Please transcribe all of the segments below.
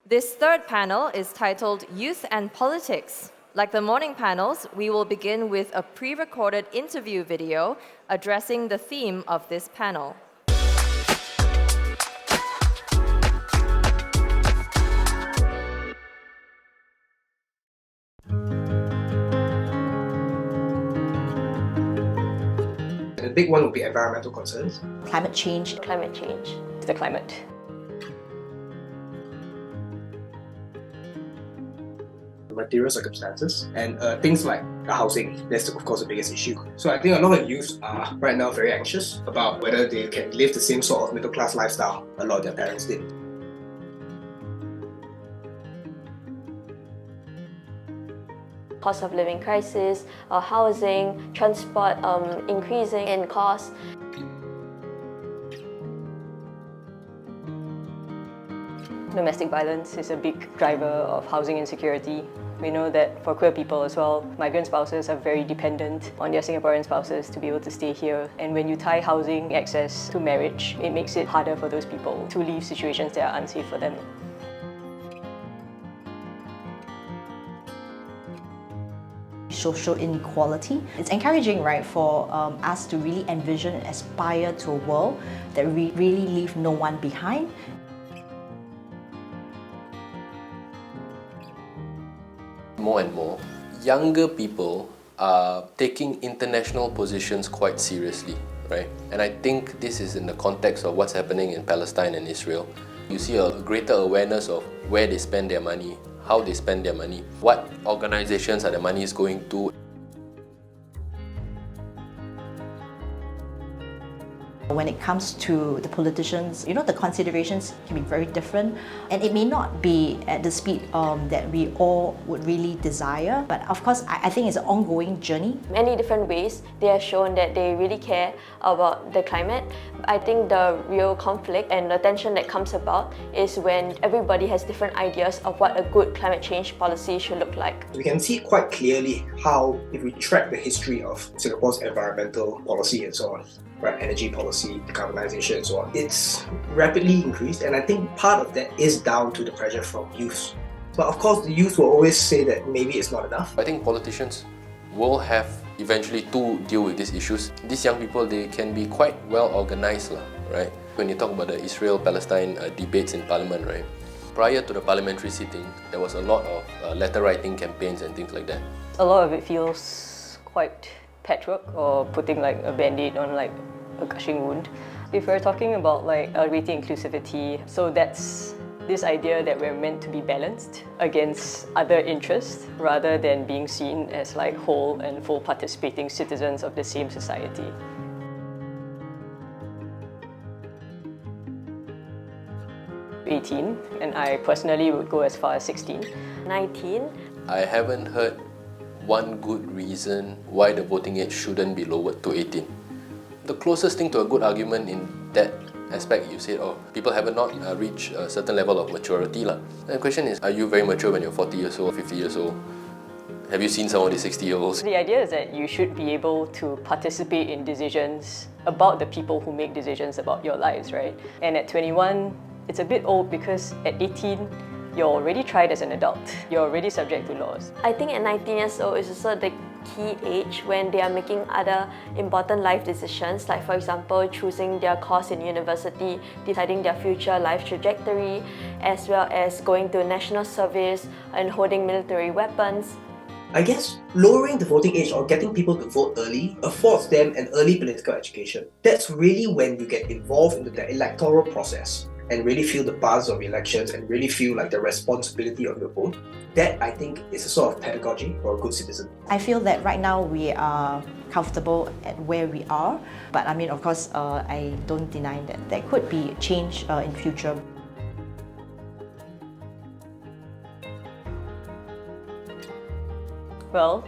This third panel is titled Youth and Politics. Like the morning panels, we will begin with a pre-recorded interview video addressing the theme of this panel. The big one would be environmental concerns. Climate change. Climate change. The climate. Material circumstances, and things like housing. That's of course the biggest issue. So I think a lot of youth are right now very anxious about whether they can live the same sort of middle class lifestyle a lot of their parents did. Cost of living crisis, housing, transport increasing in cost. Domestic violence is a big driver of housing insecurity. We know that for queer people as well, migrant spouses are very dependent on their Singaporean spouses to be able to stay here. And when you tie housing access to marriage, it makes it harder for those people to leave situations that are unsafe for them. Social inequality. It's encouraging, right, for us to really envision and aspire to a world that we really leave no one behind. More and more, younger people are taking international positions quite seriously, right? And I think this is in the context of what's happening in Palestine and Israel. You see a greater awareness of where they spend their money, how they spend their money, what organizations are the money is going to. When it comes to the politicians, the considerations can be very different, and it may not be at the speed that we all would really desire. But of course, I think it's an ongoing journey. Many different ways they have shown that they really care about the climate. I think the real conflict and the tension that comes about is when everybody has different ideas of what a good climate change policy should look like. We can see quite clearly how, if we track the history of Singapore's environmental policy and so on, right, energy policy, decarbonization and so on, it's rapidly increased, and I think part of that is down to the pressure from youth. But of course, the youth will always say that maybe it's not enough. I think politicians will have eventually to deal with these issues. These young people, they can be quite well organized, right? When you talk about the Israel-Palestine debates in Parliament, right? Prior to the parliamentary sitting, there was a lot of letter writing campaigns and things like that. A lot of it feels quite patchwork, or putting like a band-aid on like a gushing wound. If we're talking about like LGBT inclusivity, so that's this idea that we're meant to be balanced against other interests rather than being seen as like whole and full participating citizens of the same society. And I personally would go as far as 16. 19. I haven't heard one good reason why the voting age shouldn't be lowered to 18. The closest thing to a good argument in that aspect, you said, people have not reached a certain level of maturity. And the question is, are you very mature when you're 40 years old, 50 years old? Have you seen some of these 60-year-olds? The idea is that you should be able to participate in decisions about the people who make decisions about your lives, right? And at 21, it's a bit old because at 18, you're already tried as an adult. You're already subject to laws. I think at 19 years old is also the key age when they are making other important life decisions, like for example, choosing their course in university, deciding their future life trajectory, as well as going to national service and holding military weapons. I guess lowering the voting age or getting people to vote early affords them an early political education. That's really when you get involved into the electoral process and really feel the buzz of elections and really feel like the responsibility of your vote. That, I think, is a sort of pedagogy for a good citizen. I feel that right now we are comfortable at where we are, but I mean, of course, I don't deny that there could be change in future. Well,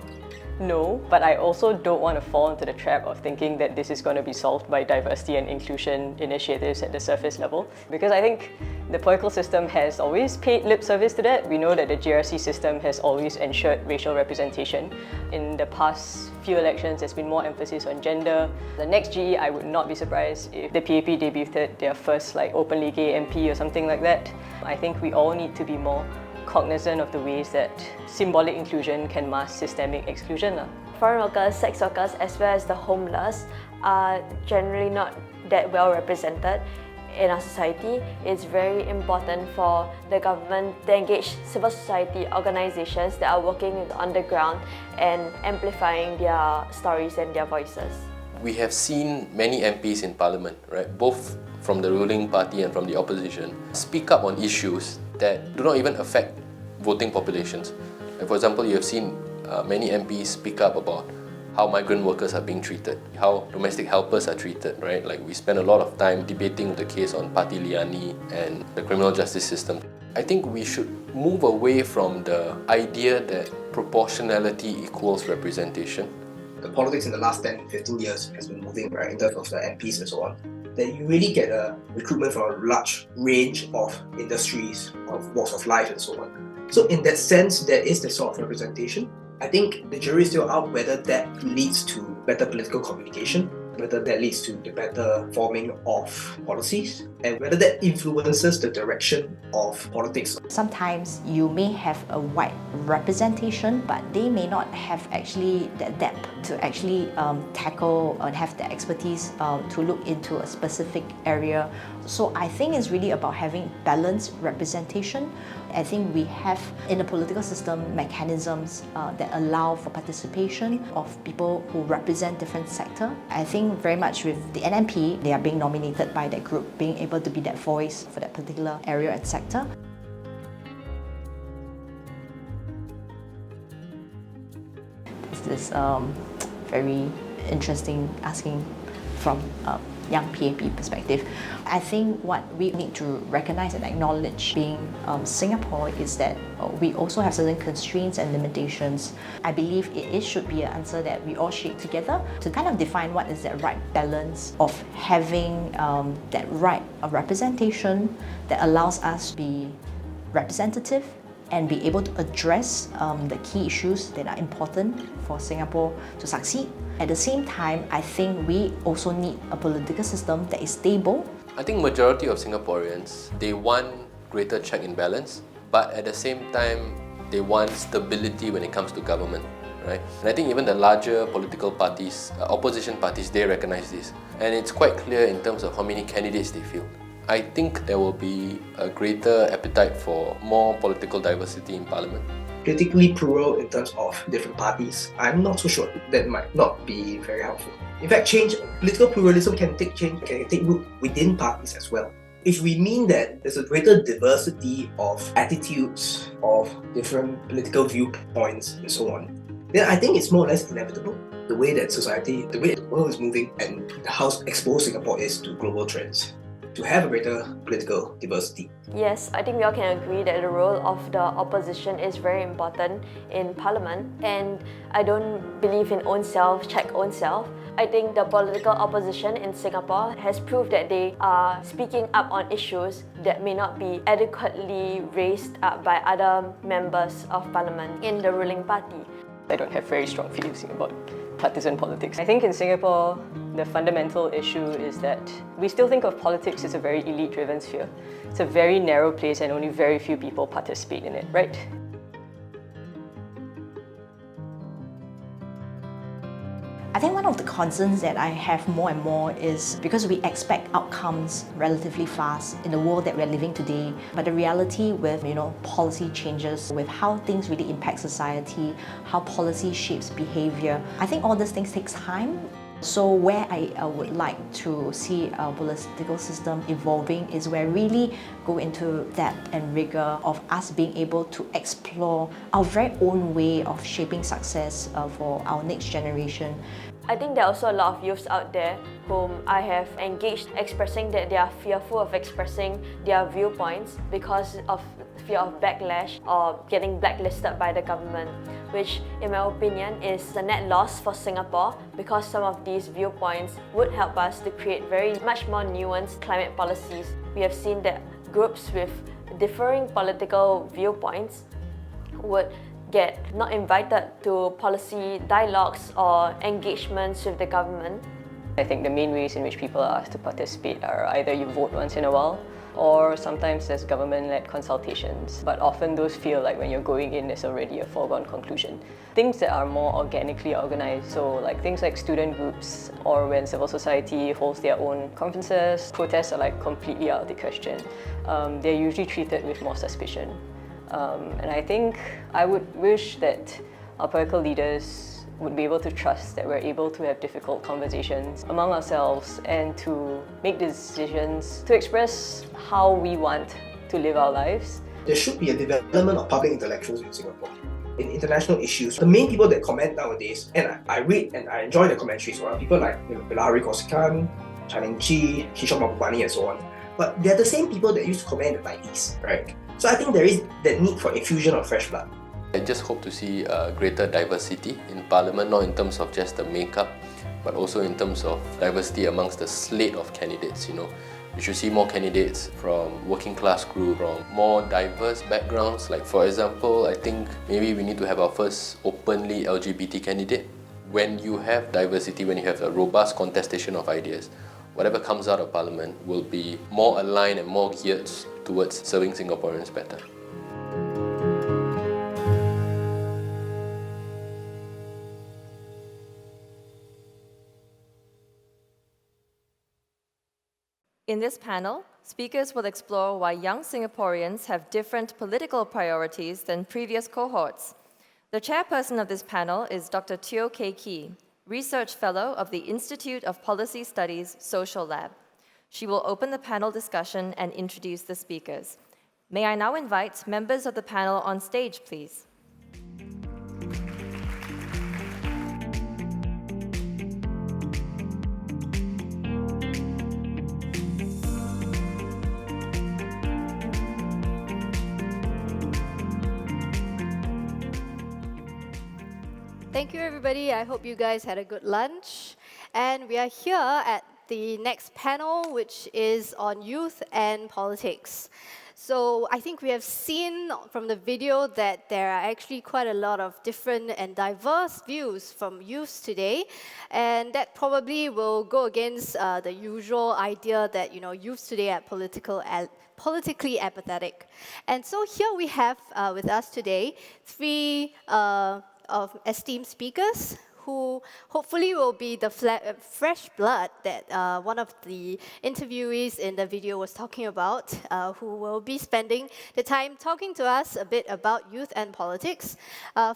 No, but I also don't want to fall into the trap of thinking that this is going to be solved by diversity and inclusion initiatives at the surface level. Because I think the political system has always paid lip service to that. We know that the GRC system has always ensured racial representation. In the past few elections, there's been more emphasis on gender. The next GE, I would not be surprised if the PAP debuted their first openly gay MP or something like that. I think we all need to be more cognizant of the ways that symbolic inclusion can mask systemic exclusion. Foreign workers, sex workers, as well as the homeless are generally not that well represented in our society. It's very important for the government to engage civil society organizations that are working on the ground and amplifying their stories and their voices. We have seen many MPs in Parliament, right, both from the ruling party and from the opposition, speak up on issues that do not even affect voting populations. For example, you have seen many MPs speak up about how migrant workers are being treated, how domestic helpers are treated, right? Like we spend a lot of time debating the case on Parti Liani and the criminal justice system. I think we should move away from the idea that proportionality equals representation. The politics in the last 10, 15 years has been moving, right, in terms of the MPs and so on, that you really get a recruitment from a large range of industries, of walks of life and so on. So in that sense, there is the sort of representation. I think the jury is still out whether that leads to better political communication, whether that leads to the better forming of policies, and whether that influences the direction of politics. Sometimes you may have a wide representation, but they may not have actually the depth to actually tackle and have the expertise to look into a specific area. So I think it's really about having balanced representation. I think we have in the political system mechanisms that allow for participation of people who represent different sectors. I think very much with the NMP, they are being nominated by that group, being able to be that voice for that particular area and sector. This is very interesting asking from young PAP perspective. I think what we need to recognize and acknowledge being Singapore is that we also have certain constraints and limitations. I believe it should be an answer that we all shape together to kind of define what is that right balance of having that right of representation that allows us to be representative and be able to address the key issues that are important for Singapore to succeed. At the same time, I think we also need a political system that is stable. I think majority of Singaporeans, they want greater check and balance, but at the same time, they want stability when it comes to government, right? And I think even the larger political parties, opposition parties, they recognize this. And it's quite clear in terms of how many candidates they field. I think there will be a greater appetite for more political diversity in Parliament. Politically plural in terms of different parties, I'm not so sure. That might not be very helpful. In fact, political pluralism can take root within parties as well. If we mean that there's a greater diversity of attitudes, of different political viewpoints and so on, then I think it's more or less inevitable. The way that society, the way the world is moving and how exposed Singapore is to global trends, to have a greater political diversity. Yes, I think we all can agree that the role of the opposition is very important in Parliament, and I don't believe in own self, check own self. I think the political opposition in Singapore has proved that they are speaking up on issues that may not be adequately raised up by other members of Parliament in the ruling party. I don't have very strong feelings about partisan politics. I think in Singapore, the fundamental issue is that we still think of politics as a very elite-driven sphere. It's a very narrow place and only very few people participate in it, right? I think one of the concerns that I have more and more is because we expect outcomes relatively fast in the world that we're living today, but the reality with policy changes, with how things really impact society, how policy shapes behavior, I think all these things takes time. So where I would like to see our political system evolving is where we really go into depth and rigor of us being able to explore our very own way of shaping success for our next generation. I think there are also a lot of youths out there whom I have engaged expressing that they are fearful of expressing their viewpoints because of fear of backlash or getting blacklisted by the government, which in my opinion is a net loss for Singapore, because some of these viewpoints would help us to create very much more nuanced climate policies. We have seen that groups with differing political viewpoints would get not invited to policy dialogues or engagements with the government. I think the main ways in which people are asked to participate are either you vote once in a while, or sometimes there's government-led consultations, but often those feel like when you're going in, there's already a foregone conclusion. Things that are more organically organized, so like things like student groups, or when civil society holds their own conferences, protests are like completely out of the question. They're usually treated with more suspicion. And I think I would wish that our political leaders would be able to trust that we're able to have difficult conversations among ourselves and to make decisions to express how we want to live our lives. There should be a development of public intellectuals in Singapore. In international issues, the main people that comment nowadays, and I read and I enjoy the commentaries, are people like Bilahari Kausikan, Channing Chi, Kishore Mahbubani, and so on. But they're the same people that used to comment in the 90s, right? So I think there is that need for infusion of fresh blood. I just hope to see greater diversity in Parliament, not in terms of just the makeup, but also in terms of diversity amongst the slate of candidates. We should see more candidates from working class group, from more diverse backgrounds. Like for example, I think maybe we need to have our first openly LGBT candidate. When you have diversity, when you have a robust contestation of ideas, whatever comes out of Parliament will be more aligned and more geared towards serving Singaporeans better. In this panel, speakers will explore why young Singaporeans have different political priorities than previous cohorts. The chairperson of this panel is Dr. Teo Kay Kee, Research Fellow of the Institute of Policy Studies Social Lab. She will open the panel discussion and introduce the speakers. May I now invite members of the panel on stage, please? Thank you, everybody. I hope you guys had a good lunch. And we are here at the next panel, which is on youth and politics. So I think we have seen from the video that there are actually quite a lot of different and diverse views from youth today. And that probably will go against the usual idea that, youth today are politically apathetic. And so here we have with us today three of esteemed speakers who hopefully will be the fresh blood that one of the interviewees in the video was talking about, who will be spending the time talking to us a bit about youth and politics.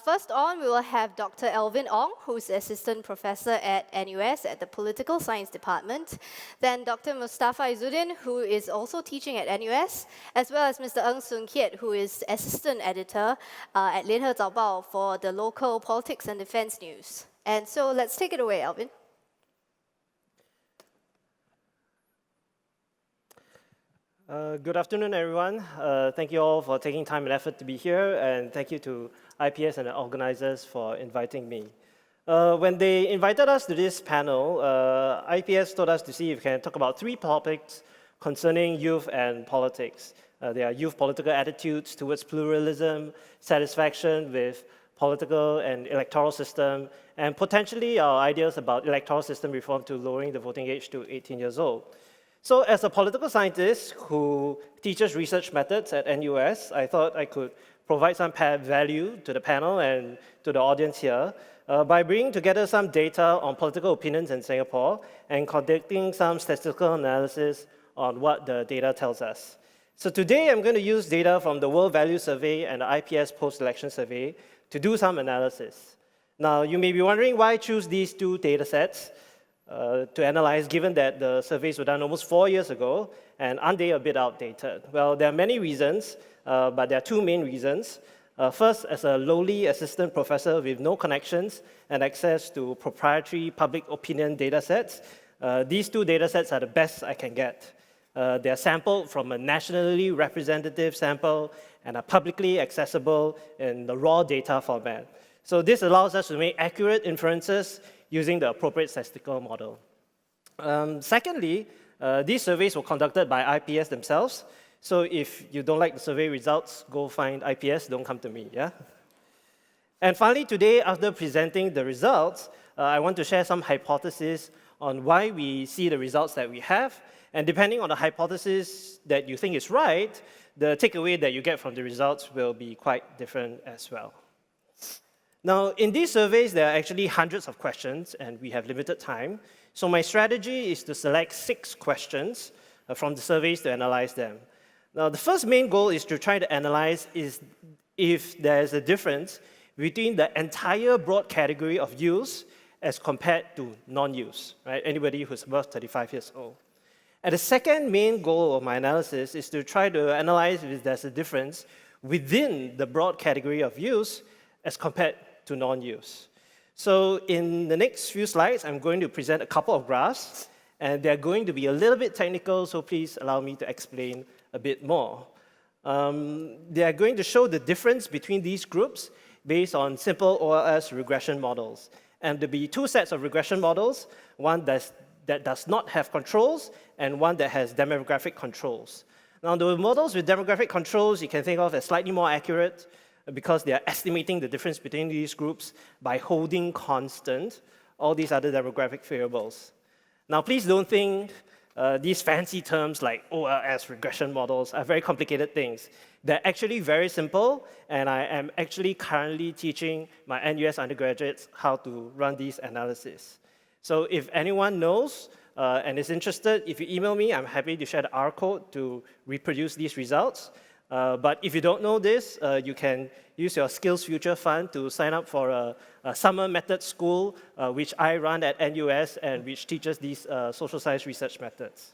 First on, we will have Dr. Alvin Ong, who's Assistant Professor at NUS at the Political Science Department. Then Dr. Mustafa Izzuddin, who is also teaching at NUS, as well as Mr. Ng Soon Kiat, who is Assistant Editor at Lianhe Zaobao for the local politics and defense news. And so let's take it away, Alvin. Good afternoon, everyone. Thank you all for taking time and effort to be here, and thank you to IPS and the organizers for inviting me. When they invited us to this panel, IPS told us to see if we can talk about three topics concerning youth and politics. There are youth political attitudes towards pluralism, satisfaction with political and electoral system, and potentially our ideas about electoral system reform to lowering the voting age to 18 years old. So as a political scientist who teaches research methods at NUS, I thought I could provide some value to the panel and to the audience here by bringing together some data on political opinions in Singapore and conducting some statistical analysis on what the data tells us. So today I'm going to use data from the World Value Survey and the IPS Post-Election Survey to do some analysis. Now, you may be wondering why choose these two data sets to analyze, given that the surveys were done almost 4 years ago, and aren't they a bit outdated? Well, there are many reasons, but there are two main reasons. First, as a lowly assistant professor with no connections and access to proprietary public opinion data sets, these two data sets are the best I can get. They are sampled from a nationally representative sample, and are publicly accessible in the raw data format. So this allows us to make accurate inferences using the appropriate statistical model. Secondly, these surveys were conducted by IPS themselves. So if you don't like the survey results, go find IPS, don't come to me, yeah? And finally, today, after presenting the results, I want to share some hypotheses on why we see the results that we have. And depending on the hypothesis that you think is right, the takeaway that you get from the results will be quite different as well. Now, in these surveys, there are actually hundreds of questions, and we have limited time. So my strategy is to select 6 questions from the surveys to analyze them. Now, the first main goal is to try to analyze if there is a difference between the entire broad category of use as compared to non-use, right? Anybody who's above 35 years old. And the second main goal of my analysis is to try to analyze if there's a difference within the broad category of use as compared to non-use. So in the next few slides, I'm going to present a couple of graphs, and they're going to be a little bit technical, so please allow me to explain a bit more. They are going to show the difference between these groups based on simple OLS regression models. And there'll be 2 sets of regression models, one that does not have controls, and one that has demographic controls. Now, the models with demographic controls you can think of as slightly more accurate because they are estimating the difference between these groups by holding constant all these other demographic variables. Now, please don't think these fancy terms like OLS regression models are very complicated things. They're actually very simple, and I am actually currently teaching my NUS undergraduates how to run these analyses. So if anyone knows and is interested, if you email me, I'm happy to share the R code to reproduce these results. But if you don't know this, you can use your Skills Future Fund to sign up for a summer method school, which I run at NUS and which teaches these social science research methods.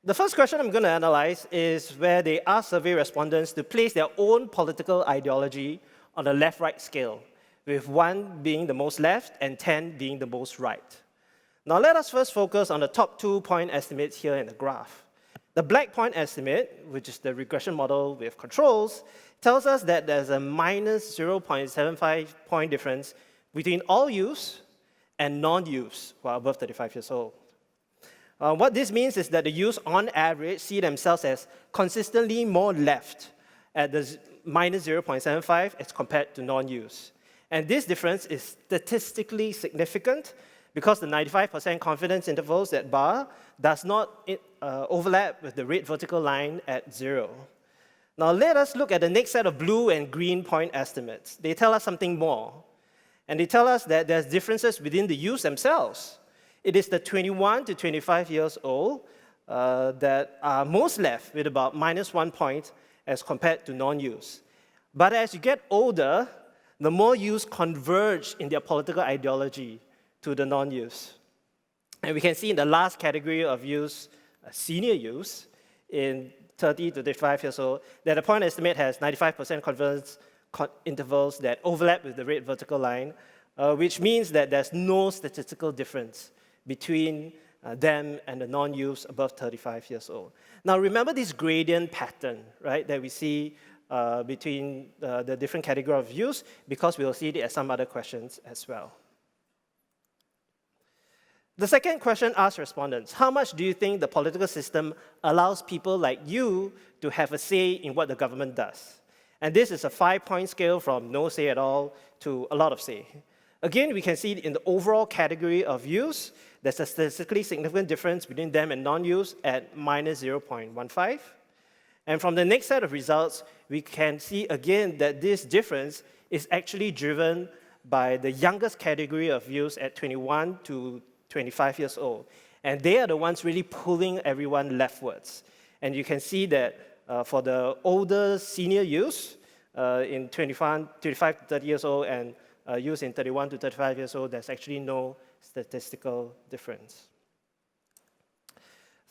The first question I'm going to analyze is where they ask survey respondents to place their own political ideology on a left-right scale, with 1 being the most left and 10 being the most right. Now let us first focus on the top 2 point estimates here in the graph. The black point estimate, which is the regression model with controls, tells us that there's a minus 0.75 point difference between all use and non-use who are above 35 years old. What this means is that the use on average see themselves as consistently more left at the minus 0.75 as compared to non-use. And this difference is statistically significant because the 95% confidence intervals, that bar, does not overlap with the red vertical line at 0. Now let us look at the next set of blue and green point estimates. They tell us something more. And they tell us that there's differences within the use themselves. It is the 21 to 25 years old that are most left with about minus 1 point as compared to non-use. But as you get older, the more use converge in their political ideology to the non-use. And we can see in the last category of use, senior use, in 30 to 35 years old, that the point estimate has 95% confidence intervals that overlap with the red vertical line, which means that there's no statistical difference between them and the non-use above 35 years old. Now remember this gradient pattern, right, that we see between the different categories of use, because we'll see it as some other questions as well. The second question asks respondents, how much do you think the political system allows people like you to have a say in what the government does? And this is a 5-point scale from no say at all to a lot of say. Again, we can see in the overall category of use, there's a statistically significant difference between them and non-use at minus 0.15. And from the next set of results, we can see again that this difference is actually driven by the youngest category of use at 21 to 25 years old. And they are the ones really pulling everyone leftwards. And you can see that for the older senior use, in 25 to 30 years old and use in 31 to 35 years old, there's actually no statistical difference.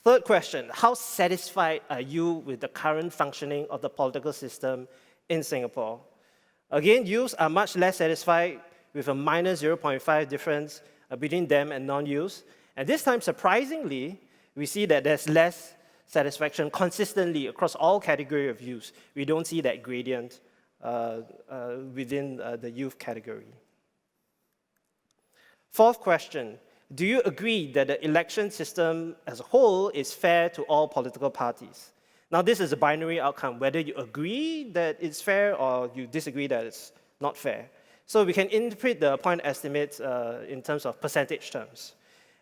Third question, how satisfied are you with the current functioning of the political system in Singapore? Again, youths are much less satisfied with a minus 0.5 difference between them and non-use. And this time, surprisingly, we see that there's less satisfaction consistently across all categories of youth. We don't see that gradient within the youth category. Fourth question, do you agree that the election system as a whole is fair to all political parties? Now, this is a binary outcome, whether you agree that it's fair or you disagree that it's not fair. So we can interpret the point estimates in terms of percentage terms.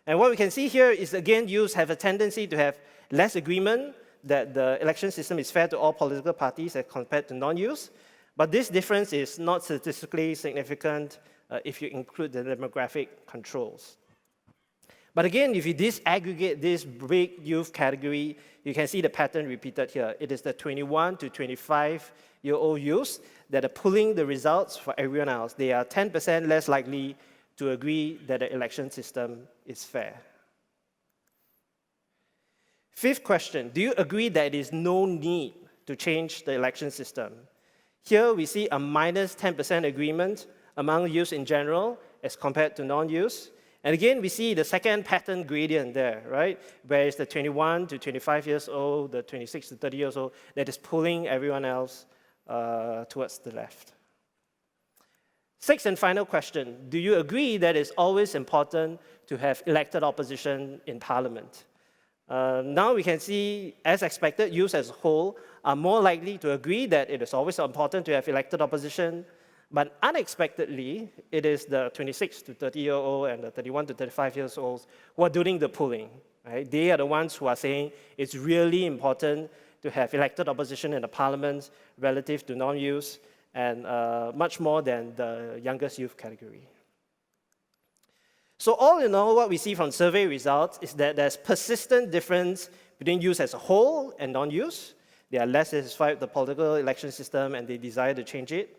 And what we can see here is, again, youths have a tendency to have less agreement that the election system is fair to all political parties as compared to non-youths. But this difference is not statistically significant if you include the demographic controls. But again, if you disaggregate this big youth category, you can see the pattern repeated here. It is the 21 to 25-year-old youths that are pulling the results for everyone else. They are 10% less likely to agree that the election system is fair. Fifth question, do you agree that there is no need to change the election system? Here we see a minus 10% agreement among youths in general as compared to non-youths. And again, we see the second pattern gradient there, right? Where it's the 21 to 25 years old, the 26 to 30 years old, that is pulling everyone else towards the left. Sixth and final question, do you agree that it's always important to have elected opposition in parliament? Now we can see, as expected, youths as a whole are more likely to agree that it is always important to have elected opposition, but unexpectedly, it is the 26 to 30-year-old and the 31 to 35 years old who are doing the polling. Right? They are the ones who are saying it's really important to have elected opposition in the parliament relative to non-youths, and much more than the youngest youth category. So all in all, what we see from survey results is that there's persistent difference between youths as a whole and non-youths. They are less satisfied with the political election system and they desire to change it.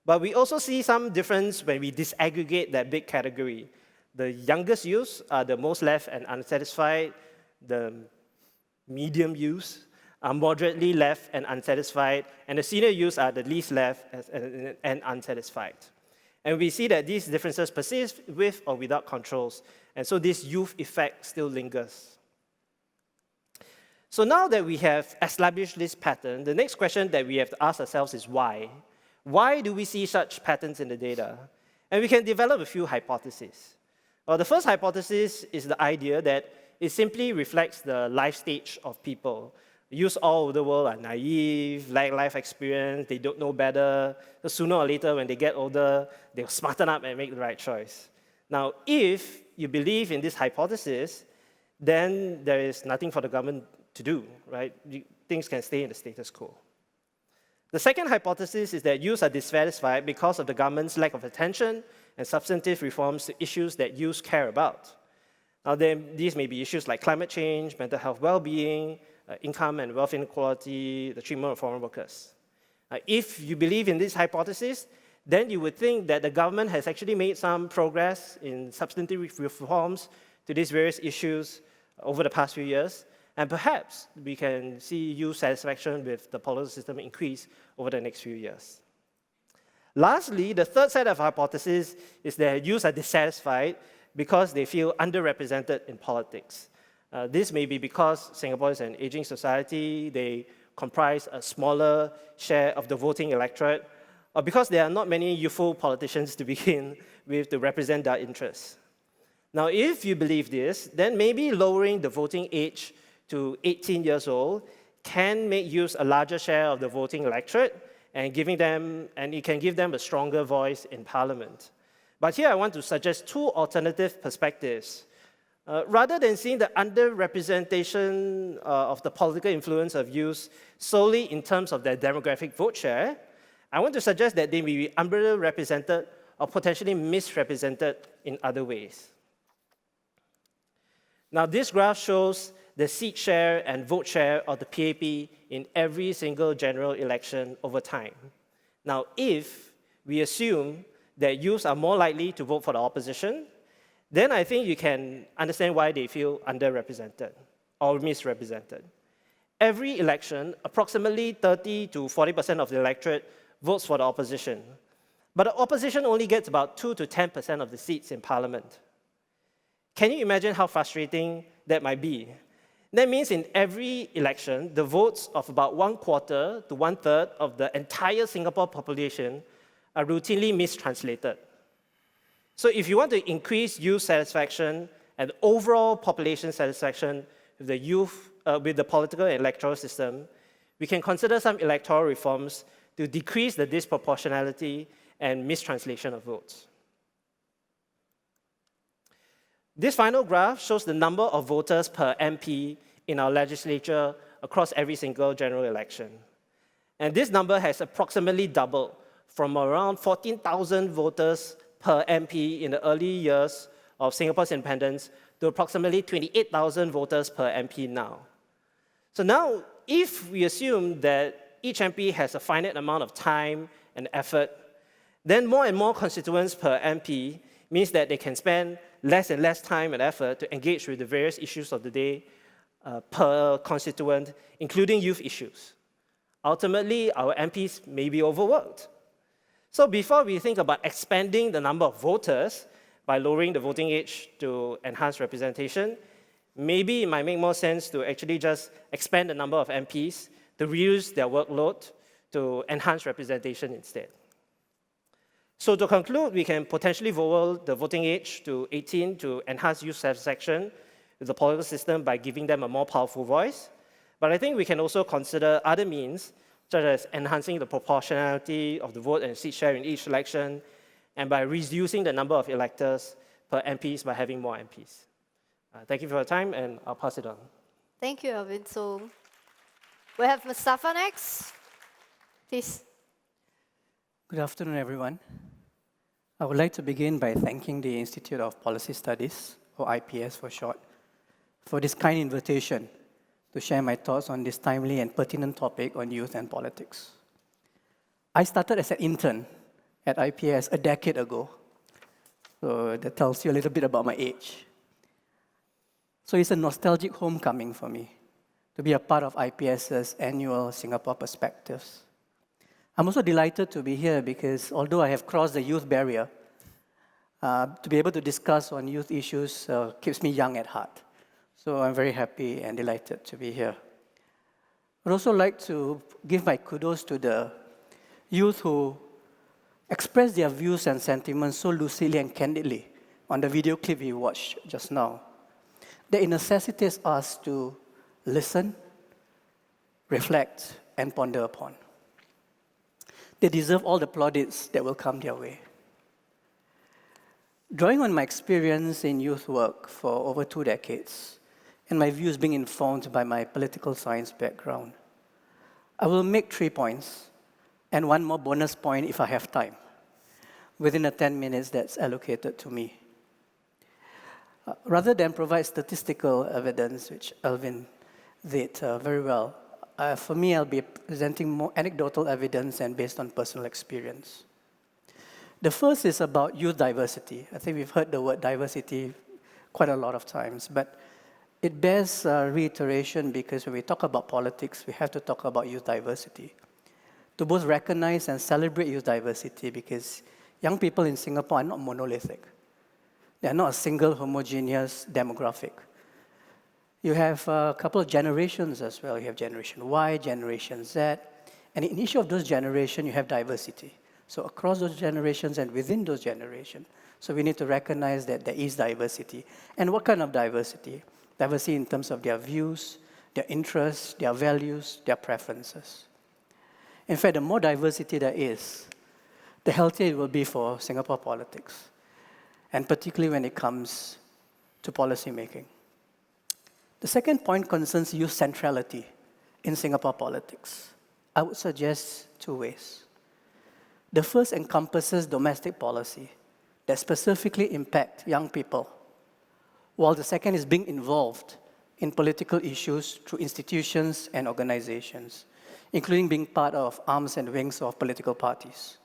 But we also see some difference when we disaggregate that big category. The youngest youths are the most left and unsatisfied. The medium youths are moderately left and unsatisfied. And the senior youths are the least left and unsatisfied. And we see that these differences persist with or without controls. And so this youth effect still lingers. So now that we have established this pattern, the next question that we have to ask ourselves is why? Why do we see such patterns in the data? And we can develop a few hypotheses. Well, the first hypothesis is the idea that it simply reflects the life stage of people. Youths all over the world are naive, lack life experience, they don't know better. So sooner or later, when they get older, they'll smarten up and make the right choice. Now, if you believe in this hypothesis, then there is nothing for the government to do, right? Things can stay in the status quo. The second hypothesis is that youths are dissatisfied because of the government's lack of attention and substantive reforms to issues that youths care about. Now, these may be issues like climate change, mental health well-being, income and wealth inequality, the treatment of foreign workers. If you believe in this hypothesis, then you would think that the government has actually made some progress in substantive reforms to these various issues over the past few years, and perhaps we can see youth satisfaction with the political system increase over the next few years. Lastly, the third set of hypotheses is that youths are dissatisfied because they feel underrepresented in politics. This may be because Singapore is an aging society, they comprise a smaller share of the voting electorate, or because there are not many youthful politicians to begin with to represent their interests. Now, if you believe this, then maybe lowering the voting age to 18 years old can make youths a larger share of the voting electorate and it can give them a stronger voice in parliament. But here I want to suggest two alternative perspectives. Rather than seeing the underrepresentation of the political influence of youths solely in terms of their demographic vote share, I want to suggest that they may be underrepresented or potentially misrepresented in other ways. Now, this graph shows the seat share and vote share of the PAP in every single general election over time. Now, if we assume that youths are more likely to vote for the opposition, then I think you can understand why they feel underrepresented or misrepresented. Every election, approximately 30 to 40% of the electorate votes for the opposition. But the opposition only gets about 2 to 10% of the seats in parliament. Can you imagine how frustrating that might be? That means in every election, the votes of about 1/4 to 1/3 of the entire Singapore population are routinely mistranslated. So if you want to increase youth satisfaction and overall population satisfaction with the with the political and electoral system, we can consider some electoral reforms to decrease the disproportionality and mistranslation of votes. This final graph shows the number of voters per MP in our legislature across every single general election. And this number has approximately doubled from around 14,000 voters per MP in the early years of Singapore's independence to approximately 28,000 voters per MP now. So now, if we assume that each MP has a finite amount of time and effort, then more and more constituents per MP means that they can spend less and less time and effort to engage with the various issues of the day per constituent, including youth issues. Ultimately, our MPs may be overworked. So before we think about expanding the number of voters by lowering the voting age to enhance representation, maybe it might make more sense to actually just expand the number of MPs to reduce their workload to enhance representation instead. So to conclude, we can potentially lower the voting age to 18 to enhance youth satisfaction with the political system by giving them a more powerful voice. But I think we can also consider other means, such as enhancing the proportionality of the vote and seat share in each election, and by reducing the number of electors per MPs by having more MPs. Thank you for your time, and I'll pass it on. Thank you, Alvin. So we have Mustafa next. Please. Good afternoon, everyone. I would like to begin by thanking the Institute of Policy Studies, or IPS for short, for this kind invitation to share my thoughts on this timely and pertinent topic on youth and politics. I started as an intern at IPS a decade ago, so that tells you a little bit about my age. So it's a nostalgic homecoming for me to be a part of IPS's annual Singapore Perspectives. I'm also delighted to be here because although I have crossed the youth barrier, to be able to discuss on youth issues keeps me young at heart. So I'm very happy and delighted to be here. I'd also like to give my kudos to the youth who express their views and sentiments so lucidly and candidly on the video clip we watched just now, that it necessitates us to listen, reflect, and ponder upon. They deserve all the plaudits that will come their way. Drawing on my experience in youth work for over 2 decades, and my views being informed by my political science background, I will make 3 points, and 1 more bonus point if I have time, within the 10 minutes that's allocated to me. Rather than provide statistical evidence, which Alvin did very well, for me, I'll be presenting more anecdotal evidence and based on personal experience. The first is about youth diversity. I think we've heard the word diversity quite a lot of times, but it bears reiteration because when we talk about politics, we have to talk about youth diversity. To both recognize and celebrate youth diversity, because young people in Singapore are not monolithic. They are not a single homogeneous demographic. You have a couple of generations as well. You have Generation Y, Generation Z, and in each of those generations, you have diversity. So across those generations and within those generations, so we need to recognize that there is diversity. And what kind of diversity? Diversity in terms of their views, their interests, their values, their preferences. In fact, the more diversity there is, the healthier it will be for Singapore politics, and particularly when it comes to policy making. The second point concerns youth centrality in Singapore politics. I would suggest 2 ways. The first encompasses domestic policy that specifically impact young people, while the second is being involved in political issues through institutions and organizations, including being part of arms and wings of political parties,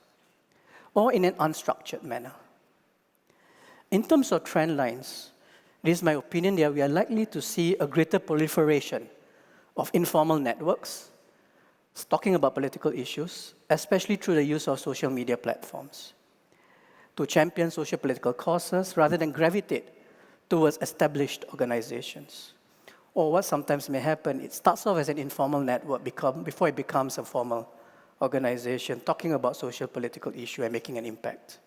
or in an unstructured manner. In terms of trend lines, it is my opinion that we are likely to see a greater proliferation of informal networks talking about political issues, especially through the use of social media platforms, to champion socio-political causes rather than gravitate towards established organizations, or what sometimes may happen, it starts off as an informal network before it becomes a formal organization talking about social political issue and making an impact.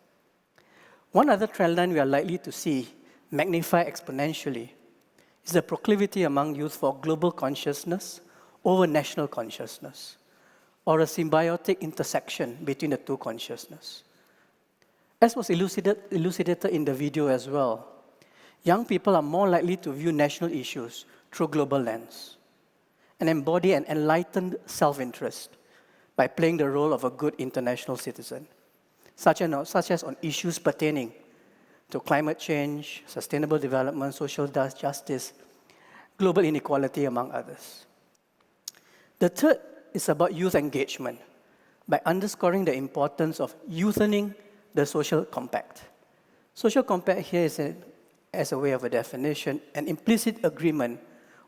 One other trend line we are likely to see magnify exponentially is the proclivity among youth for global consciousness over national consciousness, or a symbiotic intersection between the two consciousness. As was elucidated in the video as well, young people are more likely to view national issues through global lens and embody an enlightened self-interest by playing the role of a good international citizen, such as on issues pertaining to climate change, sustainable development, social justice, global inequality, among others. The third is about youth engagement, by underscoring the importance of youthening the social compact. Social compact here is, as a way of a definition, an implicit agreement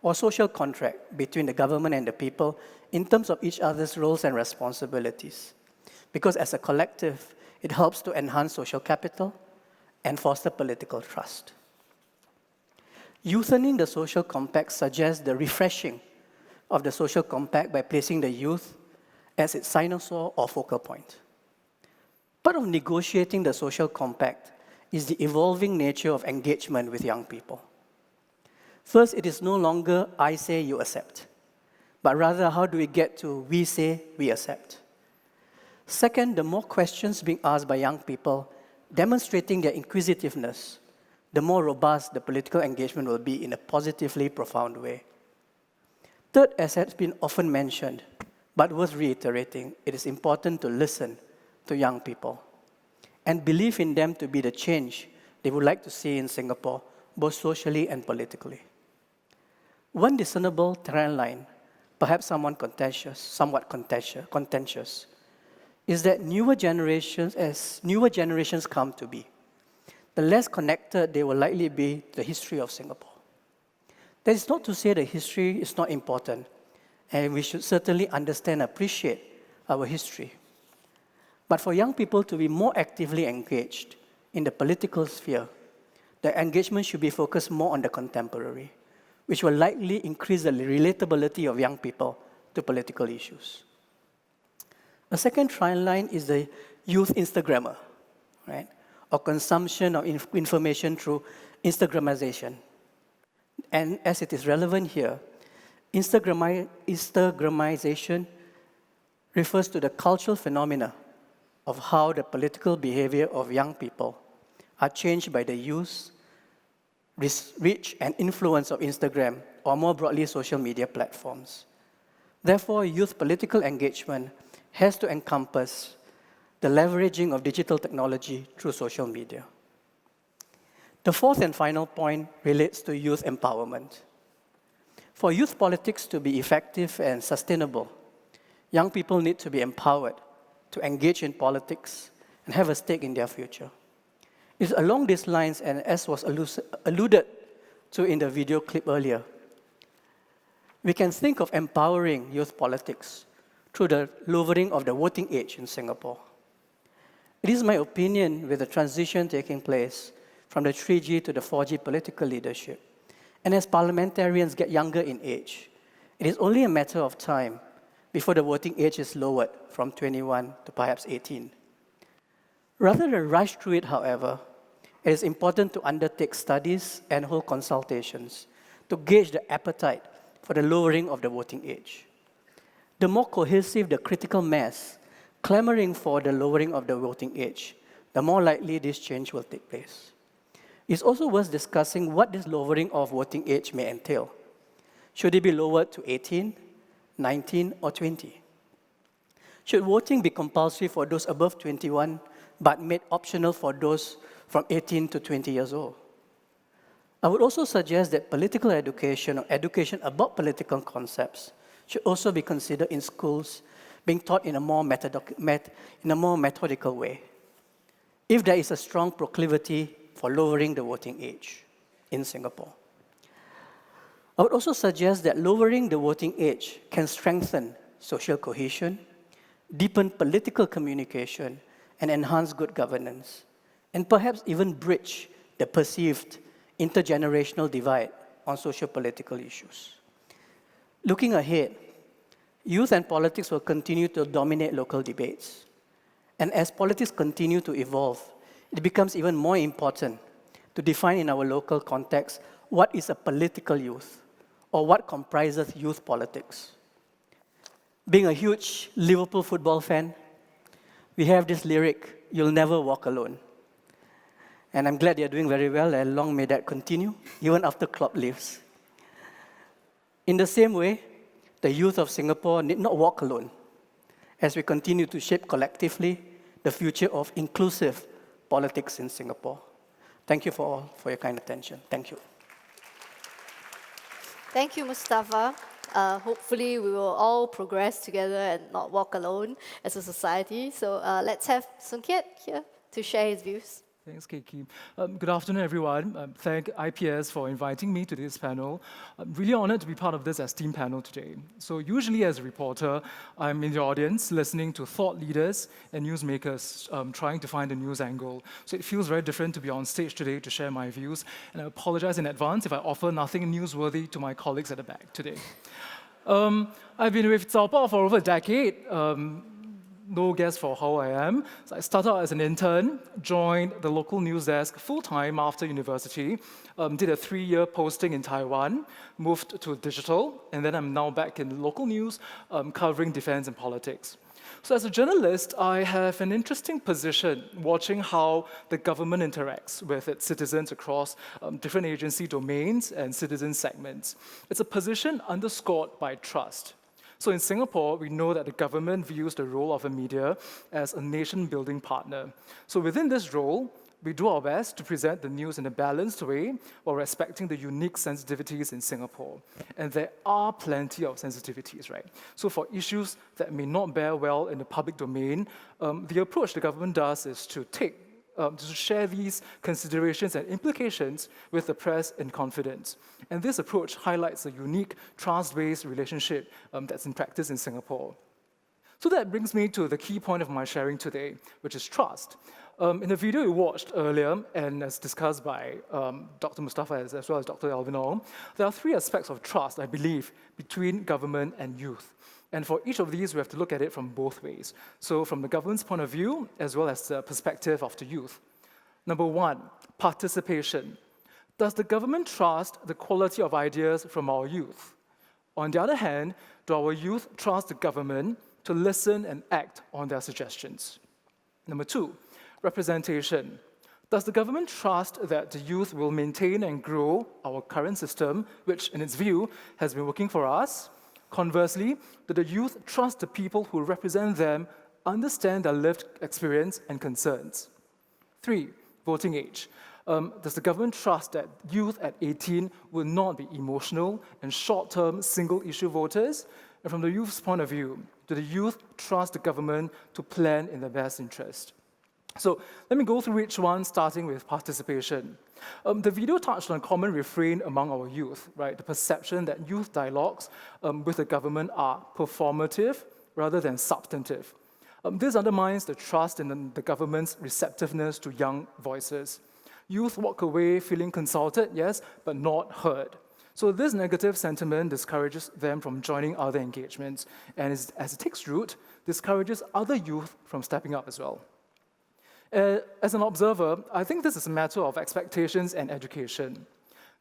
or social contract between the government and the people in terms of each other's roles and responsibilities. Because as a collective, it helps to enhance social capital and foster political trust. Youthening the social compact suggests the refreshing of the social compact by placing the youth as its sinusoid or focal point. Part of negotiating the social compact is the evolving nature of engagement with young people. First, it is no longer I say, you accept, but rather how do we get to we say, we accept. Second, the more questions being asked by young people, demonstrating their inquisitiveness, the more robust the political engagement will be in a positively profound way. Third, as has been often mentioned, but worth reiterating, it is important to listen to young people and believe in them to be the change they would like to see in Singapore, both socially and politically. One discernible trend line, perhaps somewhat contentious, is that as newer generations come to be, the less connected they will likely be to the history of Singapore. That is not to say that history is not important, and we should certainly understand and appreciate our history. But for young people to be more actively engaged in the political sphere, the engagement should be focused more on the contemporary, which will likely increase the relatability of young people to political issues. A second trend line is the youth Instagrammer, right? Or consumption of information through Instagramization. And as it is relevant here, Instagramization refers to the cultural phenomena of how the political behavior of young people are changed by the use, reach, and influence of Instagram, or more broadly, social media platforms. Therefore, youth political engagement has to encompass the leveraging of digital technology through social media. The fourth and final point relates to youth empowerment. For youth politics to be effective and sustainable, young people need to be empowered to engage in politics and have a stake in their future. It's along these lines, and as was alluded to in the video clip earlier, we can think of empowering youth politics through the lowering of the voting age in Singapore. It is my opinion, with the transition taking place from the 3G to the 4G political leadership, and as parliamentarians get younger in age, it is only a matter of time before the voting age is lowered from 21 to perhaps 18. Rather than rush through it, however, it is important to undertake studies and hold consultations to gauge the appetite for the lowering of the voting age. The more cohesive the critical mass clamoring for the lowering of the voting age, the more likely this change will take place. It's also worth discussing what this lowering of voting age may entail. Should it be lowered to 18, 19, or 20? Should voting be compulsory for those above 21, but made optional for those from 18 to 20 years old? I would also suggest that political education or education about political concepts should also be considered in schools, being taught in a more methodical way, if there is a strong proclivity for lowering the voting age in Singapore. I would also suggest that lowering the voting age can strengthen social cohesion, deepen political communication, and enhance good governance, and perhaps even bridge the perceived intergenerational divide on socio-political issues. Looking ahead, youth and politics will continue to dominate local debates. And as politics continue to evolve, it becomes even more important to define in our local context what is a political youth, or what comprises youth politics. Being a huge Liverpool football fan, we have this lyric, "You'll never walk alone." And I'm glad you're doing very well, and long may that continue, even after Klopp leaves. In the same way, the youth of Singapore need not walk alone as we continue to shape collectively the future of inclusive politics in Singapore. Thank you for your kind attention. Thank you. Thank you, Mustafa. Hopefully, we will all progress together and not walk alone as a society. So let's have Sungkiat here to share his views. Thanks, Keiki. Good afternoon, everyone. Thank IPS for inviting me to this panel. I'm really honored to be part of this esteemed panel today. So usually as a reporter, I'm in the audience listening to thought leaders and newsmakers trying to find a news angle. So it feels very different to be on stage today to share my views. And I apologize in advance if I offer nothing newsworthy to my colleagues at the back today. I've been with Zaopao for over a decade. No guess for how I am. So I started out as an intern, joined the local news desk full-time after university, did a 3-year posting in Taiwan, moved to digital, and then I'm now back in local news, covering defense and politics. So as a journalist, I have an interesting position watching how the government interacts with its citizens across different agency domains and citizen segments. It's a position underscored by trust. So in Singapore, we know that the government views the role of the media as a nation-building partner. So within this role, we do our best to present the news in a balanced way while respecting the unique sensitivities in Singapore. And there are plenty of sensitivities, right? So for issues that may not bear well in the public domain, the approach the government does is to share these considerations and implications with the press in confidence. And this approach highlights a unique trust-based relationship that's in practice in Singapore. So that brings me to the key point of my sharing today, which is trust. In the video you watched earlier, and as discussed by Dr. Mustafa as well as Dr. Alvin Ong, there are 3 aspects of trust, I believe, between government and youth. And for each of these, we have to look at it from both ways. So from the government's point of view, as well as the perspective of the youth. Number 1, participation. Does the government trust the quality of ideas from our youth? On the other hand, do our youth trust the government to listen and act on their suggestions? Number 2, representation. Does the government trust that the youth will maintain and grow our current system, which in its view has been working for us? Conversely, do the youth trust the people who represent them understand their lived experience and concerns? 3, voting age. Does the government trust that youth at 18 will not be emotional and short-term single-issue voters? And from the youth's point of view, do the youth trust the government to plan in their best interest? So let me go through each one, starting with participation. The video touched on a common refrain among our youth, right? The perception that youth dialogues with the government are performative rather than substantive. This undermines the trust in the government's receptiveness to young voices. Youth walk away feeling consulted, yes, but not heard. So this negative sentiment discourages them from joining other engagements, and as it takes root, discourages other youth from stepping up as well. As an observer, I think this is a matter of expectations and education.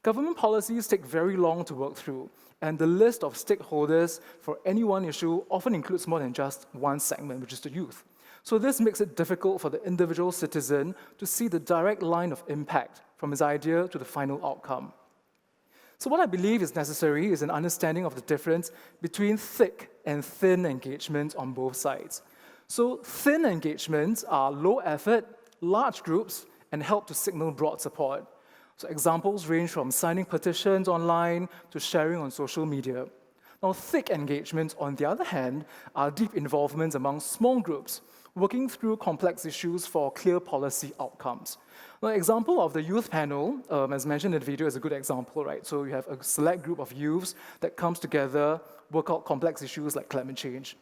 Government policies take very long to work through, and the list of stakeholders for any one issue often includes more than just one segment, which is the youth. So this makes it difficult for the individual citizen to see the direct line of impact from his idea to the final outcome. So what I believe is necessary is an understanding of the difference between thick and thin engagement on both sides. So thin engagements are low effort, large groups, and help to signal broad support. So examples range from signing petitions online to sharing on social media. Now, thick engagements, on the other hand, are deep involvements among small groups, working through complex issues for clear policy outcomes. Now, an example of the youth panel, as mentioned in the video, is a good example, right? So you have a select group of youths that comes together, work out complex issues like climate change.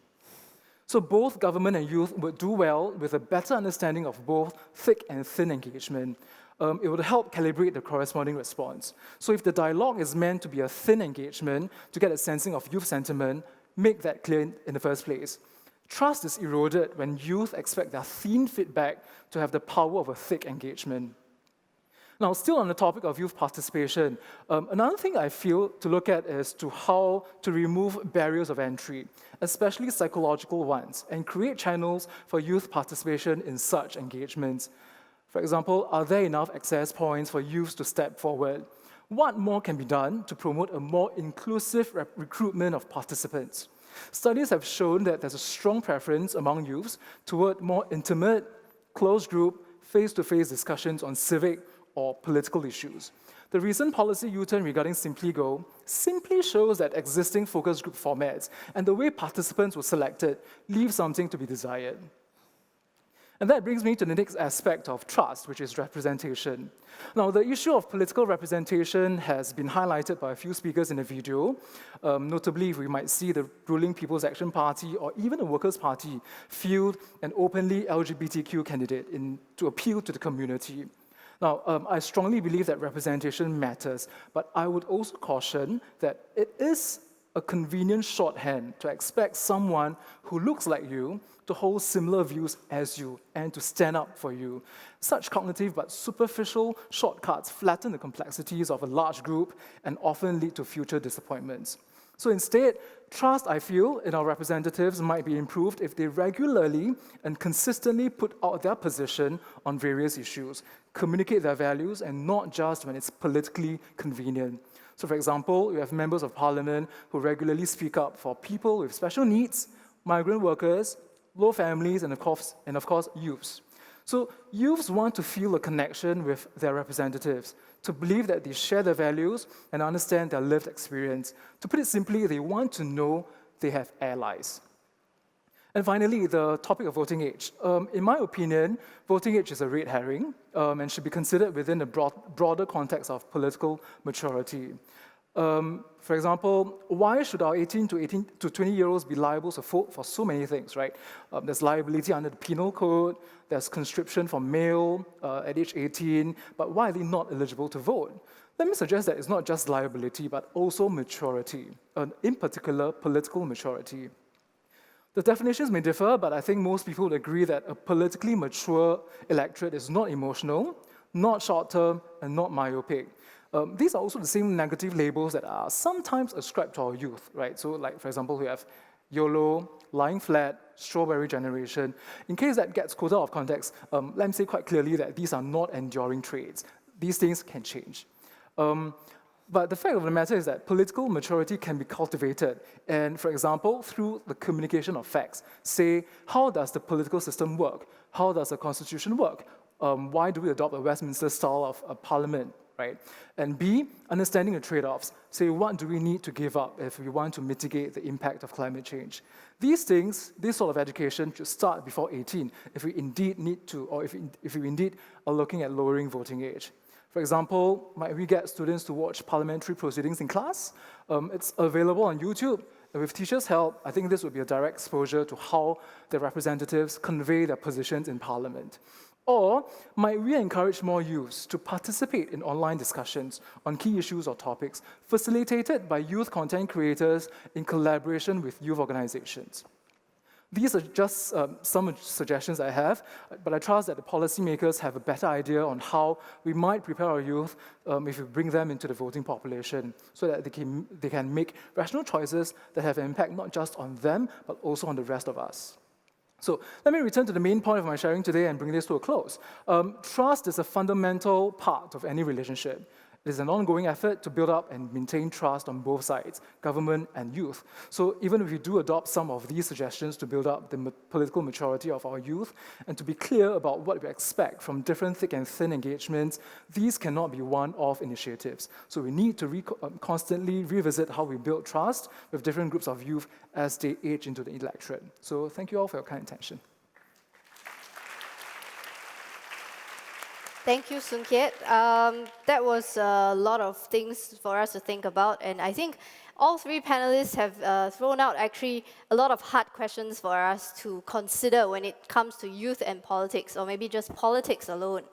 So both government and youth would do well with a better understanding of both thick and thin engagement. it would help calibrate the corresponding response. So if the dialogue is meant to be a thin engagement to get a sensing of youth sentiment, make that clear in the first place. Trust is eroded when youth expect their thin feedback to have the power of a thick engagement. Now, still on the topic of youth participation, another thing I feel to look at is to how to remove barriers of entry, especially psychological ones, and create channels for youth participation in such engagements. For example, are there enough access points for youths to step forward? What more can be done to promote a more inclusive recruitment of participants? Studies have shown that there's a strong preference among youths toward more intimate, closed group, face-to-face discussions on civic or political issues. The recent policy U-turn regarding Simply Go simply shows that existing focus group formats and the way participants were selected leave something to be desired. And that brings me to the next aspect of trust, which is representation. Now, the issue of political representation has been highlighted by a few speakers in the video. Notably, we might see the ruling People's Action Party or even the Workers' Party field an openly LGBTQ candidate to appeal to the community. Now, I strongly believe that representation matters, but I would also caution that it is a convenient shorthand to expect someone who looks like you to hold similar views as you and to stand up for you. Such cognitive but superficial shortcuts flatten the complexities of a large group and often lead to future disappointments. So instead, trust, I feel, in our representatives might be improved if they regularly and consistently put out their position on various issues, communicate their values, and not just when it's politically convenient. So for example, you have members of parliament who regularly speak up for people with special needs, migrant workers, low families, and of course, youths. So youths want to feel a connection with their representatives, to believe that they share their values and understand their lived experience. To put it simply, they want to know they have allies. And finally, the topic of voting age. In my opinion, voting age is a red herring and should be considered within the broader context of political maturity. For example, why should our 18 to 20-year-olds be liable to vote for so many things, right? There's liability under the penal code, there's conscription for male at age 18, but why are they not eligible to vote? Let me suggest that it's not just liability, but also maturity, in particular, political maturity. The definitions may differ, but I think most people would agree that a politically mature electorate is not emotional, not short-term, and not myopic. These are also the same negative labels that are sometimes ascribed to our youth, right? So like, for example, we have YOLO, lying flat, strawberry generation. In case that gets quoted out of context, let me say quite clearly that these are not enduring traits. These things can change. But the fact of the matter is that political maturity can be cultivated, and for example, through the communication of facts. Say, how does the political system work? How does the constitution work? Why do we adopt a Westminster style of a parliament, right? And B, understanding the trade-offs. Say, what do we need to give up if we want to mitigate the impact of climate change? These things, this sort of education should start before 18 if we indeed need to, or if we indeed are looking at lowering voting age. For example, might we get students to watch parliamentary proceedings in class? It's available on YouTube. And with teachers' help, I think this would be a direct exposure to how the representatives convey their positions in parliament. Or might we encourage more youths to participate in online discussions on key issues or topics facilitated by youth content creators in collaboration with youth organizations? These are just some suggestions I have, but I trust that the policymakers have a better idea on how we might prepare our youth if we bring them into the voting population so that they can make rational choices that have an impact not just on them, but also on the rest of us. So let me return to the main point of my sharing today and bring this to a close. Trust is a fundamental part of any relationship. It is an ongoing effort to build up and maintain trust on both sides, government and youth. So even if we do adopt some of these suggestions to build up the political maturity of our youth and to be clear about what we expect from different thick and thin engagements, these cannot be one-off initiatives. So we need to constantly revisit how we build trust with different groups of youth as they age into the electorate. So thank you all for your kind attention. Thank you, Soon Kiat. That was a lot of things for us to think about, and I think all three panelists have thrown out actually a lot of hard questions for us to consider when it comes to youth and politics, or maybe just politics alone.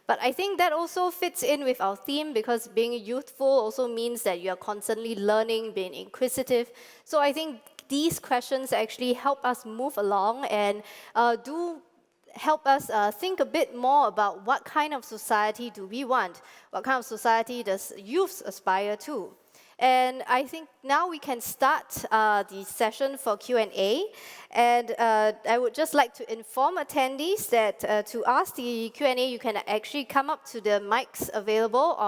But I think that also fits in with our theme, because being youthful also means that you're constantly learning, being inquisitive. So I think these questions actually help us move along and do help us think a bit more about what kind of society do we want, what kind of society does youth aspire to. And I think now we can start the session for Q&A. And I would just like to inform attendees that to ask the Q&A, you can actually come up to the mics available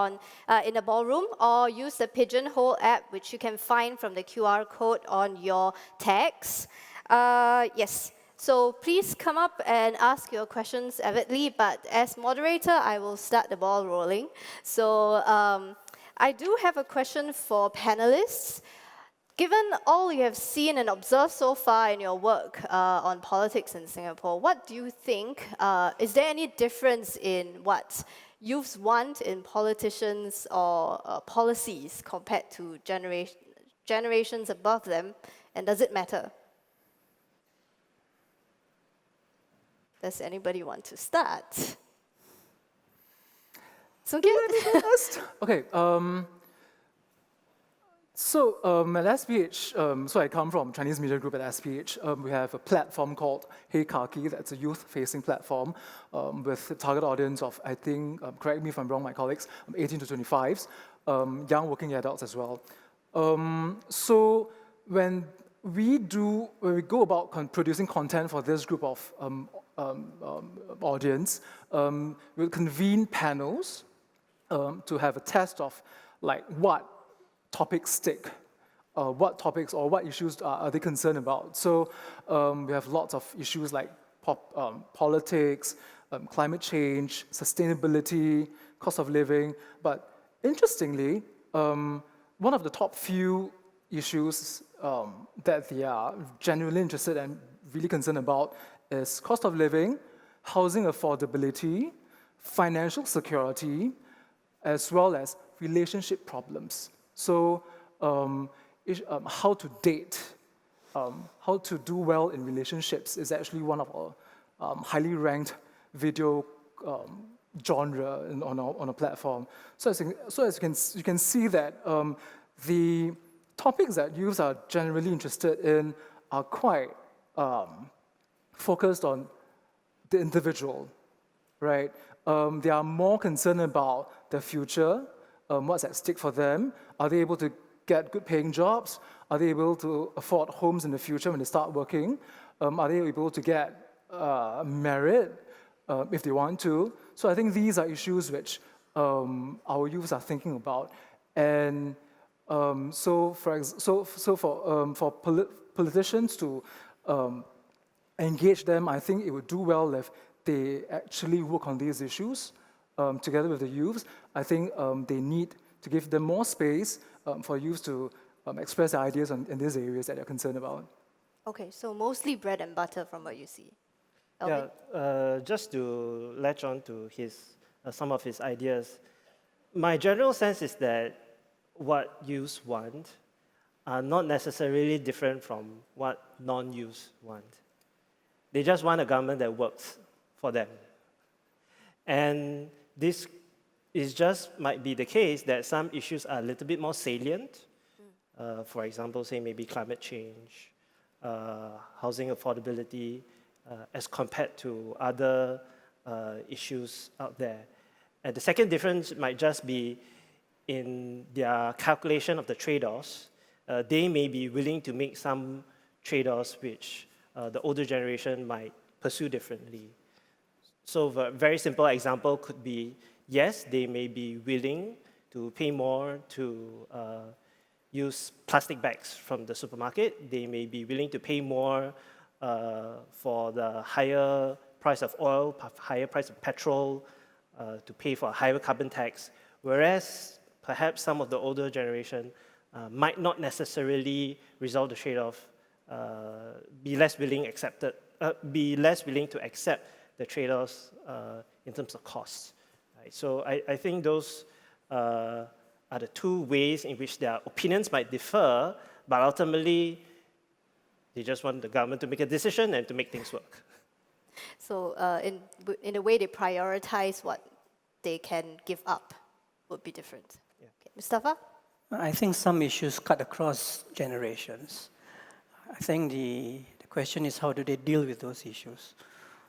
in the ballroom, or use the Pigeonhole app, which you can find from the QR code on your tags. Yes. So please come up and ask your questions avidly, but as moderator, I will start the ball rolling. So I do have a question for panelists. Given all you have seen and observed so far in your work on politics in Singapore, what do you think, is there any difference in what youths want in politicians or policies compared to generations above them, and does it matter? Does anybody want to start? So Okay. At SPH, so I come from Chinese Media Group at SPH. We have a platform called Hey Kaki. That's a youth-facing platform with a target audience of, I think, correct me if I'm wrong, my colleagues, 18 to 25s, young working adults as well. So when we go about producing content for this group of audience, we'll convene panels to have a test of like what topics stick, what topics or what issues are they concerned about. So we have lots of issues like politics, climate change, sustainability, cost of living. But interestingly, one of the top few issues that they are genuinely interested and really concerned about is cost of living, housing affordability, financial security, as well as relationship problems. So how to date, how to do well in relationships is actually one of our highly ranked video genre on a platform. So as you can see that the topics that youths are generally interested in are quite focused on the individual, right? They are more concerned about the future, what's at stake for them. Are they able to get good paying jobs? Are they able to afford homes in the future when they start working? Are they able to get married if they want to? So I think these are issues which our youths are thinking about. And for politicians to engage them, I think it would do well if they actually work on these issues together with the youths. I think they need to give them more space for youths to express their ideas in these areas that they're concerned about. Okay, so mostly bread and butter from what you see. Elvin? Yeah, just to latch on to some of his ideas, my general sense is that what youths want are not necessarily different from what non-youths want. They just want a government that works for them. And this might be the case that some issues are a little bit more salient. For example, say maybe climate change, housing affordability, as compared to other issues out there. And the second difference might just be in their calculation of the trade-offs. They may be willing to make some trade-offs which the older generation might pursue differently. So a very simple example could be, yes, they may be willing to pay more to use plastic bags from the supermarket. They may be willing to pay more for the higher price of oil, higher price of petrol, to pay for a higher carbon tax, whereas perhaps some of the older generation might not necessarily resolve the trade-off, be less willing to accept the trade-offs in terms of costs. Right? So I think those are the two ways in which their opinions might differ, but ultimately they just want the government to make a decision and to make things work. So in a way, they prioritize what they can give up would be different. Yeah. Okay. Mustafa? I think some issues cut across generations. I think the question is how do they deal with those issues?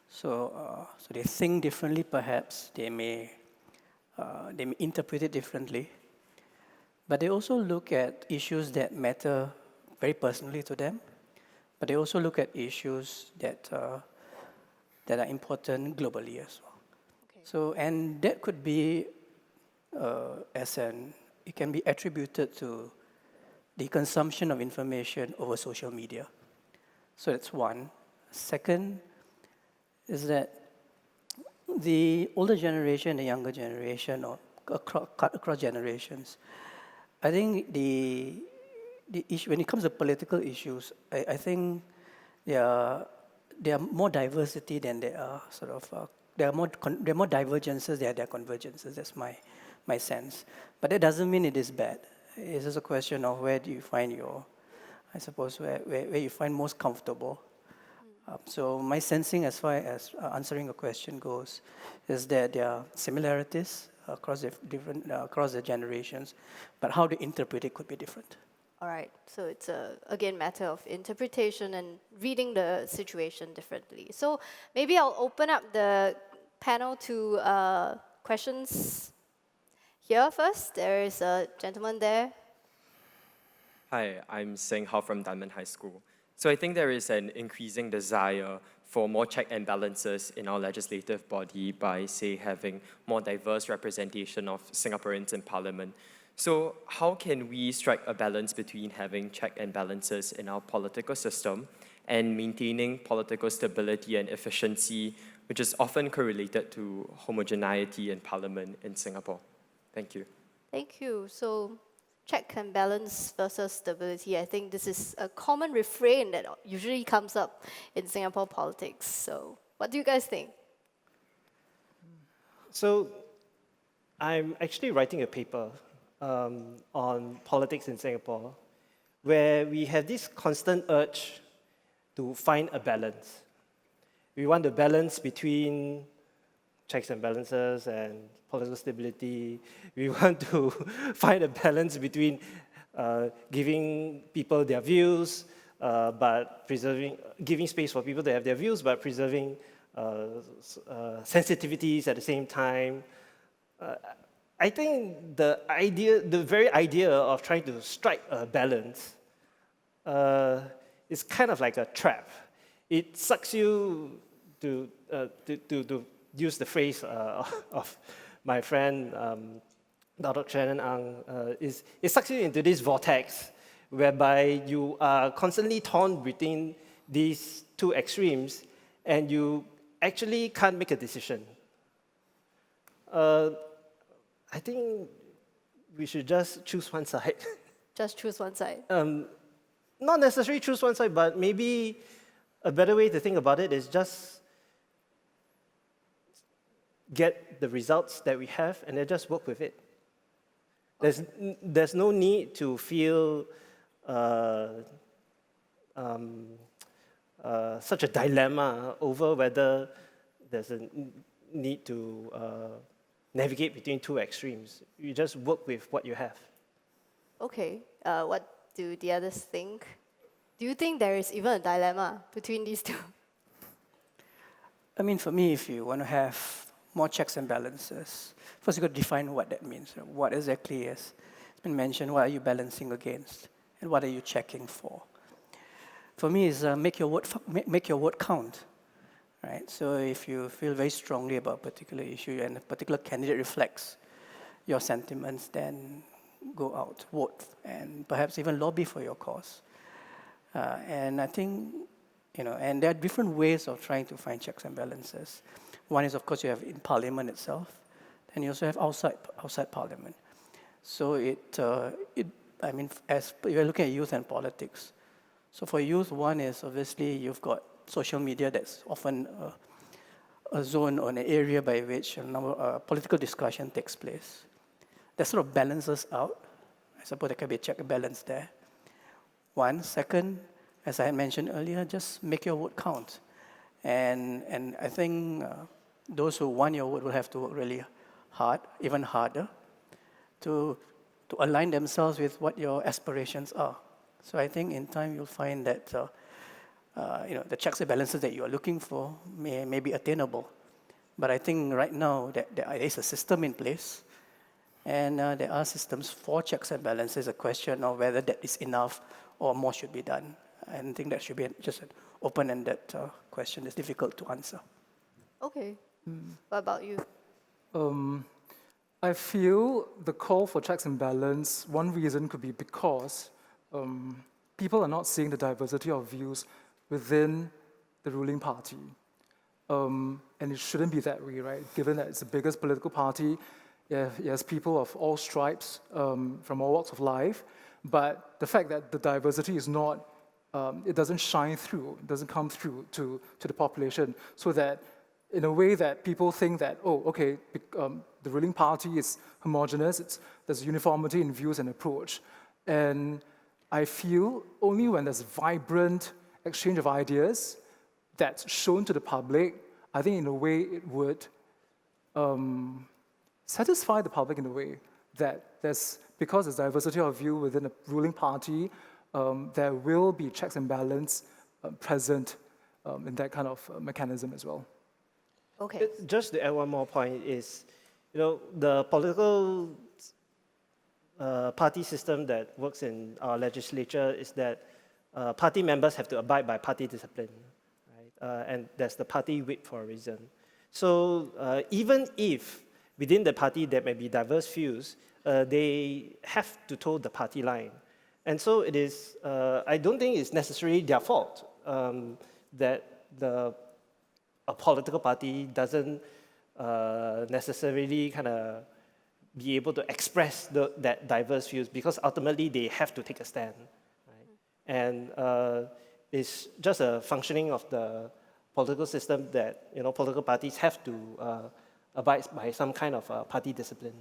So they think differently, perhaps. They may interpret it differently. But they also look at issues that matter very personally to them. But they also look at issues that are important globally as well. Okay. So, and that could be it can be attributed to the consumption of information over social media. So that's one. Second is that the older generation, the younger generation, or cut across generations, I think the issue, when it comes to political issues, I think there are more diversity than there are there are more divergences than there are convergences. That's my sense. But that doesn't mean it is bad. It's just a question of where do you find where you find most comfortable. So my sensing as far as answering a question goes is that there are similarities across the generations, but how they interpret it could be different. All right, so it's again matter of interpretation and reading the situation differently. So maybe I'll open up the panel to questions here first. There is a gentleman there. Hi, I'm Seng Hao from Dunman High School. So I think there is an increasing desire for more check and balances in our legislative body by, say, having more diverse representation of Singaporeans in Parliament. So how can we strike a balance between having check and balances in our political system and maintaining political stability and efficiency, which is often correlated to homogeneity in Parliament in Singapore? Thank you. Thank you. So check and balance versus stability. I think this is a common refrain that usually comes up in Singapore politics. So what do you guys think? So I'm actually writing a paper on politics in Singapore, where we have this constant urge to find a balance. We want a balance between checks and balances and political stability. We want to find a balance between giving people their views, but giving space for people to have their views, but preserving sensitivities at the same time. I think the very idea of trying to strike a balance is kind of like a trap. It sucks you, to use the phrase of my friend Dr. Shannon Ang, it sucks you into this vortex whereby you are constantly torn between these two extremes and you actually can't make a decision. I think we should just choose one side. Just choose one side. Not necessarily choose one side, but maybe a better way to think about it is just get the results that we have and then just work with it. There's no need to feel such a dilemma over whether there's a need to navigate between two extremes. You just work with what you have. Okay, what do the others think? Do you think there is even a dilemma between these two? I mean, for me, if you want to have more checks and balances, first you've got to define what that means. What exactly is? It's been mentioned, what are you balancing against? And what are you checking for? For me, it's make your vote count. Right? So if you feel very strongly about a particular issue and a particular candidate reflects your sentiments, then go out, vote, and perhaps even lobby for your cause. And I think, and there are different ways of trying to find checks and balances. One is, of course, you have in Parliament itself, and you also have outside Parliament. So as you're looking at youth and politics. So for youth, one is obviously you've got social media that's often a zone or an area by which political discussion takes place. That sort of balances out. I suppose there can be a check and balance there. One. Second, as I had mentioned earlier, just make your vote count. And I think those who want your vote will have to work really hard, even harder, to align themselves with what your aspirations are. So I think in time you'll find that the checks and balances that you are looking for may be attainable. But I think right now that there is a system in place, and there are systems for checks and balances. A question of whether that is enough or more should be done. I think that should be just an open-ended question. It's difficult to answer. Okay. What about you? I feel the call for checks and balance, one reason could be because people are not seeing the diversity of views within the ruling party. And it shouldn't be that way, right? Given that it's the biggest political party, it has people of all stripes from all walks of life, but the fact that the diversity is not, it doesn't shine through, it doesn't come through to the population, so that in a way that people think that, oh, okay, the ruling party is homogenous, there's uniformity in views and approach. And I feel only when there's vibrant exchange of ideas that's shown to the public, I think in a way it would satisfy the public in a way that because there's diversity of view within a ruling party, there will be checks and balance present in that kind of mechanism as well. Okay. Just to add one more point is, the political party system that works in our legislature is that party members have to abide by party discipline, right? And that's the party whip for a reason. So even if within the party there may be diverse views, they have to toe the party line. And so it is, I don't think it's necessarily their fault that a political party doesn't necessarily kind of be able to express that diverse views, because ultimately they have to take a stand, right? And it's just a functioning of the political system that political parties have to abide by some kind of party discipline.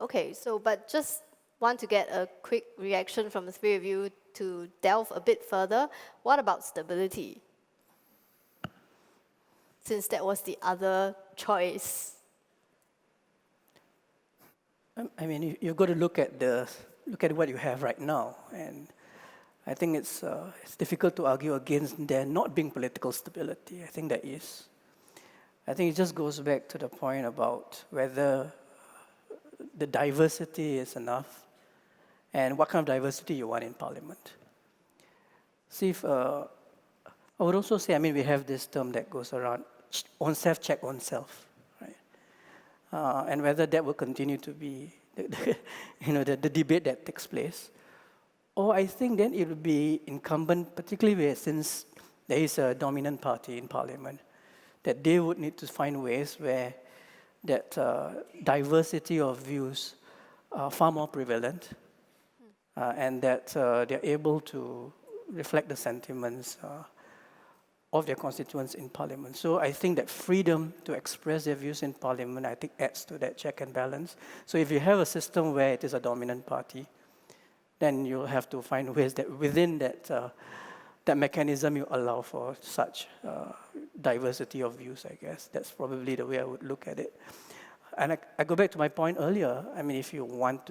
Okay, but just want to get a quick reaction from the three of you to delve a bit further. What about stability? Since that was the other choice. I mean, you've got to look at what you have right now, and I think it's difficult to argue against there not being political stability. I think there is. I think it just goes back to the point about whether the diversity is enough, and what kind of diversity you want in Parliament. See, I would also say, we have this term that goes around, oneself check oneself, right? And whether that will continue to be the debate that takes place, or I think then it would be incumbent, particularly since there is a dominant party in Parliament, that they would need to find ways where that diversity of views are far more prevalent, and that they're able to reflect the sentiments of their constituents in Parliament. So I think that freedom to express their views in Parliament, I think, adds to that check and balance. So if you have a system where it is a dominant party, then you'll have to find ways that within that mechanism you allow for such diversity of views, I guess. That's probably the way I would look at it. And I go back to my point earlier. If you want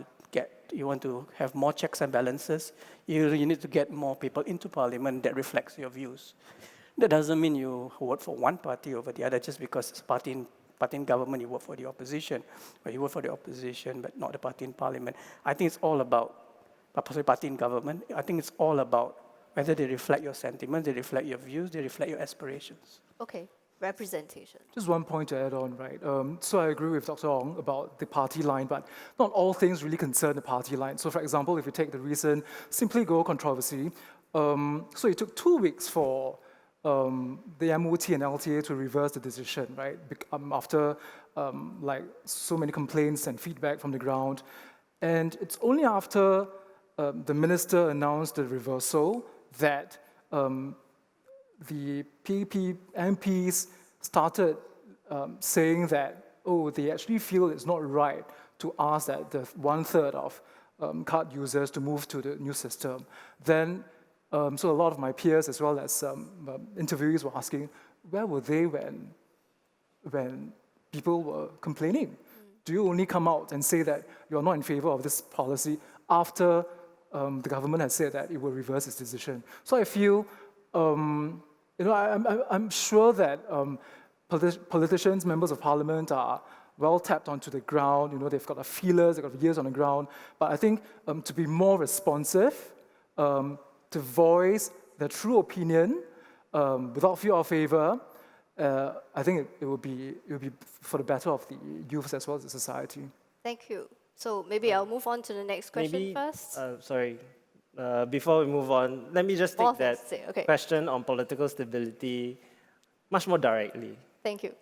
to have more checks and balances, you need to get more people into Parliament that reflects your views. That doesn't mean you vote for one party over the other just because it's party in government, you vote for the opposition, or you vote for the opposition but not the party in Parliament. I think it's all about, party in government, I think it's all about whether they reflect your sentiments, they reflect your views, they reflect your aspirations. Okay, representation. Just one point to add on, right? So I agree with Dr. Ong about the party line, but not all things really concern the party line. So for example, if you take the recent Simply Go controversy, so it took 2 weeks for the MOT and LTA to reverse the decision, right? After so many complaints and feedback from the ground. And it's only after the minister announced the reversal that the PEP MPs started saying that, oh, they actually feel it's not right to ask that the 1/3 of card users to move to the new system, then so a lot of my peers as well as interviewees were asking, where were they when people were complaining? Do you only come out and say that you're not in favor of this policy after the government has said that it will reverse its decision? So I feel, I'm sure that politicians, members of parliament are well tapped onto the ground. They've got feelers, they've got ears on the ground. But I think to be more responsive, to voice their true opinion without fear or favor, I think it will be for the better of the youth as well as the society. Thank you. So maybe I'll move on to the next question first. Before we move on, let me just take that Okay. question on political stability much more directly. Thank you.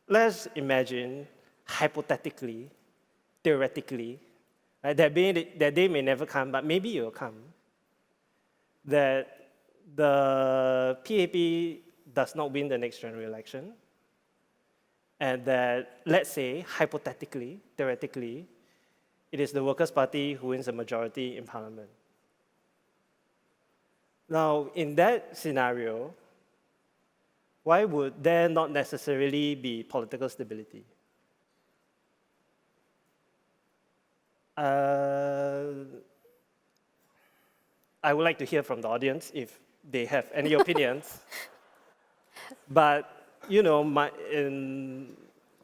Let's imagine, hypothetically, theoretically, right, that day may never come, but maybe it will come, that the PAP does not win the next general election, and that, let's say, hypothetically, theoretically, it is the Workers' Party who wins the majority in parliament. Now, in that scenario, why would there not necessarily be political stability? I would like to hear from the audience if they have any opinions. But, in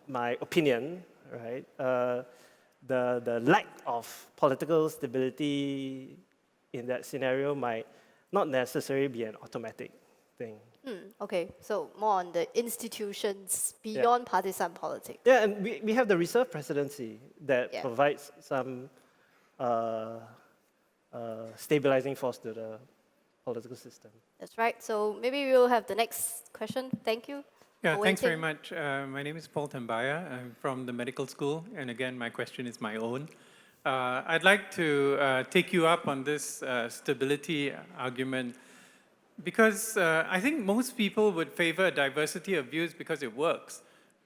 my opinion, right, the lack of political stability in that scenario might not necessarily be an automatic thing. Okay, so more on the institutions beyond partisan politics. Yeah, and we have the reserve presidency that provides some stabilizing force to the political system. That's right. So maybe we'll have the next question. Thank you. Yeah, thanks very much. My name is Paul Tambaya. I'm from the medical school, and again, my question is my own. I'd like to take you up on this stability argument because I think most people would favor a diversity of views because it works.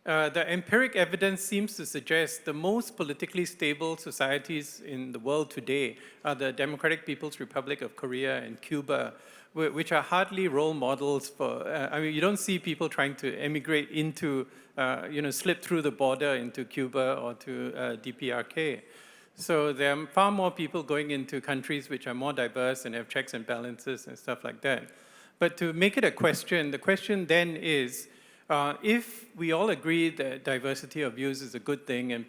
The empiric evidence seems to suggest the most politically stable societies in the world today are the Democratic People's Republic of Korea and Cuba, which are hardly role models for, you don't see people trying to emigrate into, slip through the border into Cuba or to DPRK. So there are far more people going into countries which are more diverse and have checks and balances and stuff like that. But to make it a question, the question then is, if we all agree that diversity of views is a good thing and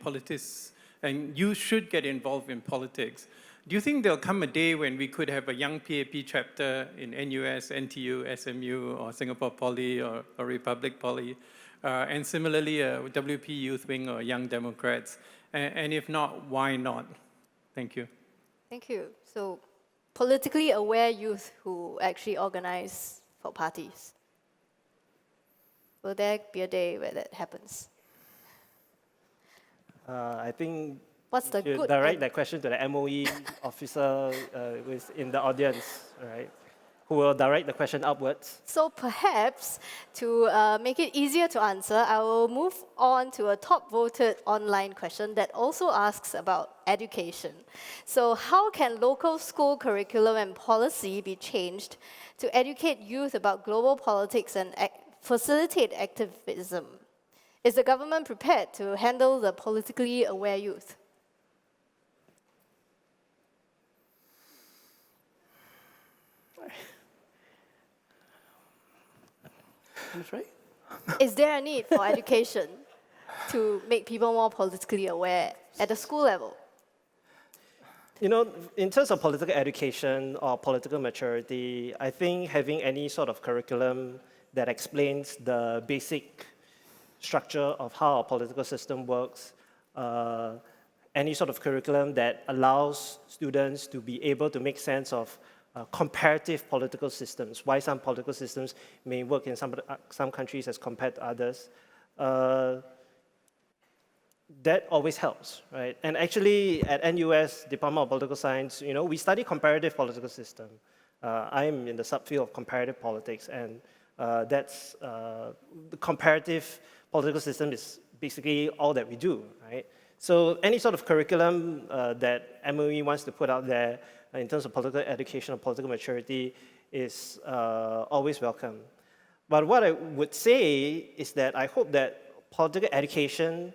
you should get involved in politics, do you think there'll come a day when we could have a young PAP chapter in NUS, NTU, SMU, or Singapore Poly, or Republic Poly, and similarly a WP Youth Wing or Young Democrats? And if not, why not? Thank you. Thank you. So, politically aware youth who actually organize for parties. Will there be a day where that happens? I think What's the you good direct that question to the MOE officer who is in the audience, right? Who will direct the question upwards. So perhaps to make it easier to answer, I will move on to a top voted online question that also asks about education. So how can local school curriculum and policy be changed to educate youth about global politics and facilitate activism? Is the government prepared to handle the politically aware youth? Right? Is there a need for education to make people more politically aware at the school level? In terms of political education or political maturity, I think having any sort of curriculum that explains the basic structure of how our political system works, any sort of curriculum that allows students to be able to make sense of comparative political systems, why some political systems may work in some countries as compared to others. That always helps, right? And actually, at NUS, Department of Political Science, we study comparative political system. I'm in the subfield of comparative politics, and The comparative political system is basically all that we do, right? So any sort of curriculum that MOE wants to put out there in terms of political education or political maturity is always welcome. But what I would say is that I hope that political education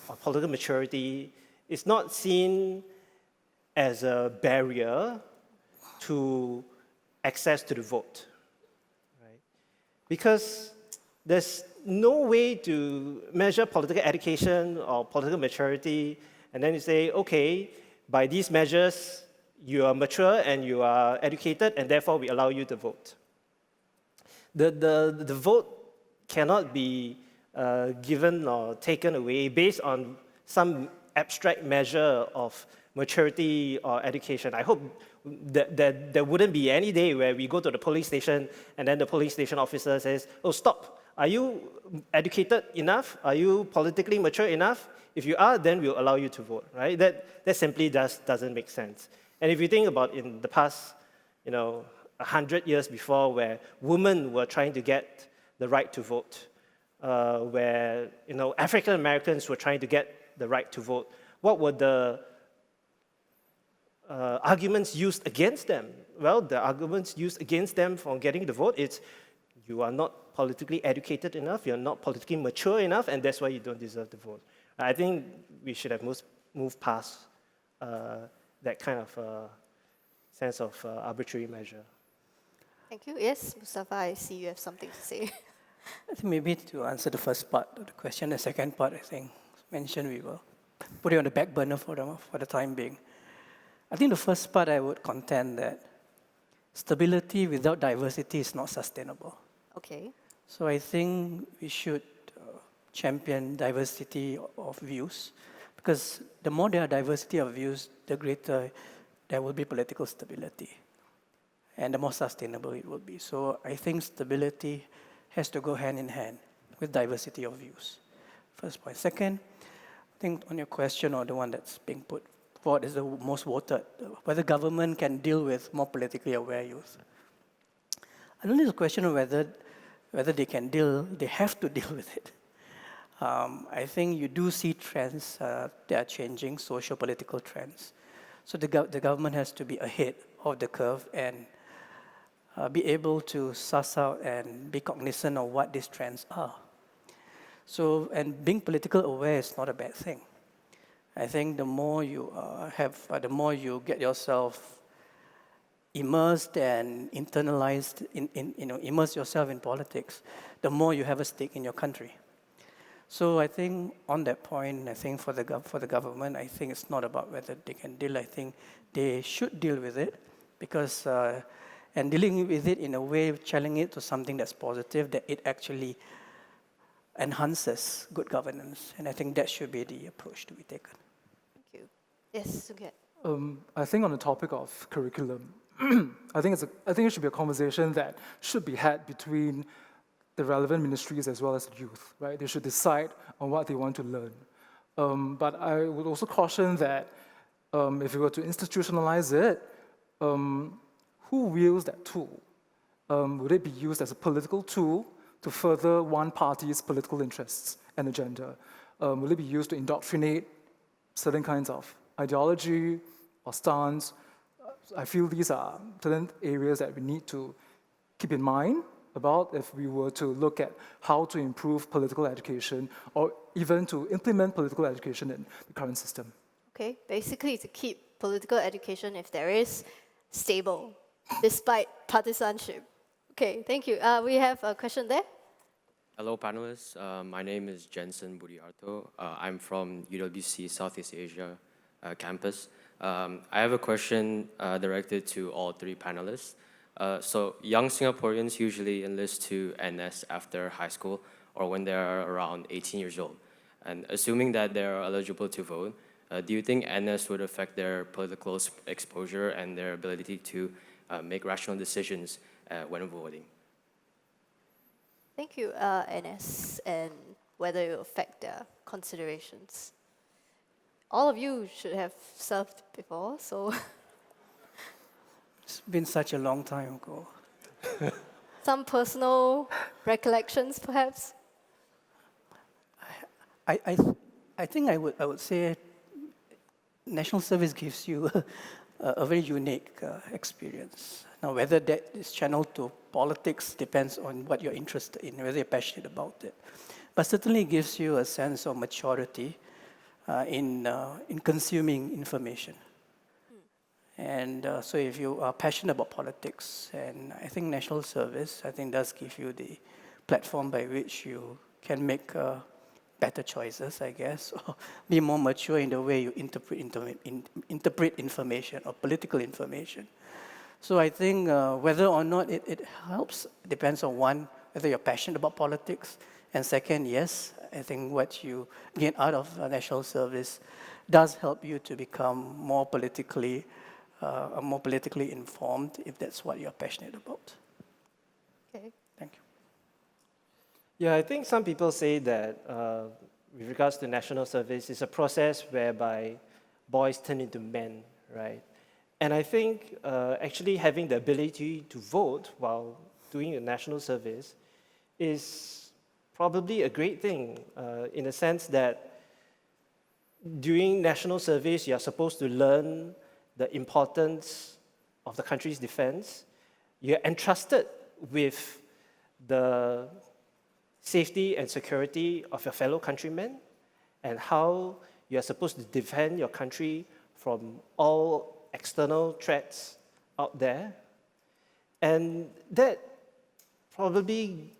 or political maturity is not seen as a barrier to access to the vote, right? Because there's no way to measure political education or political maturity and then you say, okay, by these measures, you are mature and you are educated and therefore we allow you to vote. The vote cannot be given or taken away based on some abstract measure of maturity or education. I hope that there wouldn't be any day where we go to the police station and then the police station officer says, oh, stop, are you educated enough? Are you politically mature enough? If you are, then we'll allow you to vote, right? That simply doesn't make sense. And if you think about in the past, 100 years before, where women were trying to get the right to vote, where African Americans were trying to get the right to vote, what were the arguments used against them? Well, the arguments used against them for getting the vote is you are not politically educated enough, you're not politically mature enough, and that's why you don't deserve the vote. I think we should have moved past that kind of sense of arbitrary measure. Thank you. Yes, Mustafa, I see you have something to say. I think maybe to answer the first part of the question, the second part, I think, mentioned we will put it on the back burner for the time being. I think the first part I would contend that stability without diversity is not sustainable. Okay. So I think we should champion diversity of views, because the more there are diversity of views, the greater there will be political stability, and the more sustainable it will be. So I think stability has to go hand in hand with diversity of views. First point. Second, I think on your question, or the one that's being put forward is the most voted, whether government can deal with more politically aware youth. I don't think it's a question of whether they can deal, they have to deal with it. I think you do see trends that are changing, socio-political trends. So the government has to be ahead of the curve and be able to suss out and be cognizant of what these trends are. So, and being political aware is not a bad thing. I think the more you the more you get yourself immersed and internalized, immerse yourself in politics, the more you have a stake in your country. So I think on that point, I think for the government, I think it's not about whether they can deal. I think they should deal with it, because and dealing with it in a way, challenging it to something that's positive, that it actually enhances good governance. And I think that should be the approach to be taken. Thank you. Yes, Sugyat. I think on the topic of curriculum, I think it should be a conversation that should be had between the relevant ministries as well as the youth, right? They should decide on what they want to learn. But I would also caution that if we were to institutionalize it, who wields that tool? Would it be used as a political tool to further one party's political interests and agenda? Will it be used to indoctrinate certain kinds of ideology or stance? I feel these are certain areas that we need to keep in mind about if we were to look at how to improve political education or even to implement political education in the current system. Okay, basically to keep political education, if there is, stable, despite partisanship. Okay, thank you. We have a question there. Hello, panelists. My name is Jensen Budiarto. I'm from UWC Southeast Asia campus. I have a question directed to all three panelists. So young Singaporeans usually enlist to NS after high school or when they're around 18 years old. And assuming that they're eligible to vote, do you think NS would affect their political exposure and their ability to make rational decisions when voting? Thank you, NS, and whether it will affect their considerations. All of you should have served before, so. It's been such a long time ago. some personal recollections, perhaps? I think I would say national service gives you a very unique experience. Now, whether that is channeled to politics depends on what you're interested in, whether you're passionate about it. But certainly it gives you a sense of maturity in consuming information. And so if you are passionate about politics, and I think national service, I think does give you the platform by which you can make better choices, I guess, or be more mature in the way you interpret information or political information. So I think whether or not it helps depends on one, whether you're passionate about politics, and second, yes, I think what you gain out of national service does help you to become more politically informed, if that's what you're passionate about. Okay. Thank you. Yeah, I think some people say that with regards to national service, it's a process whereby boys turn into men, right? And I think actually having the ability to vote while doing a national service is probably a great thing in the sense that during national service, you're supposed to learn the importance of the country's defense. You're entrusted with the safety and security of your fellow countrymen and how you're supposed to defend your country from all external threats out there. And that probably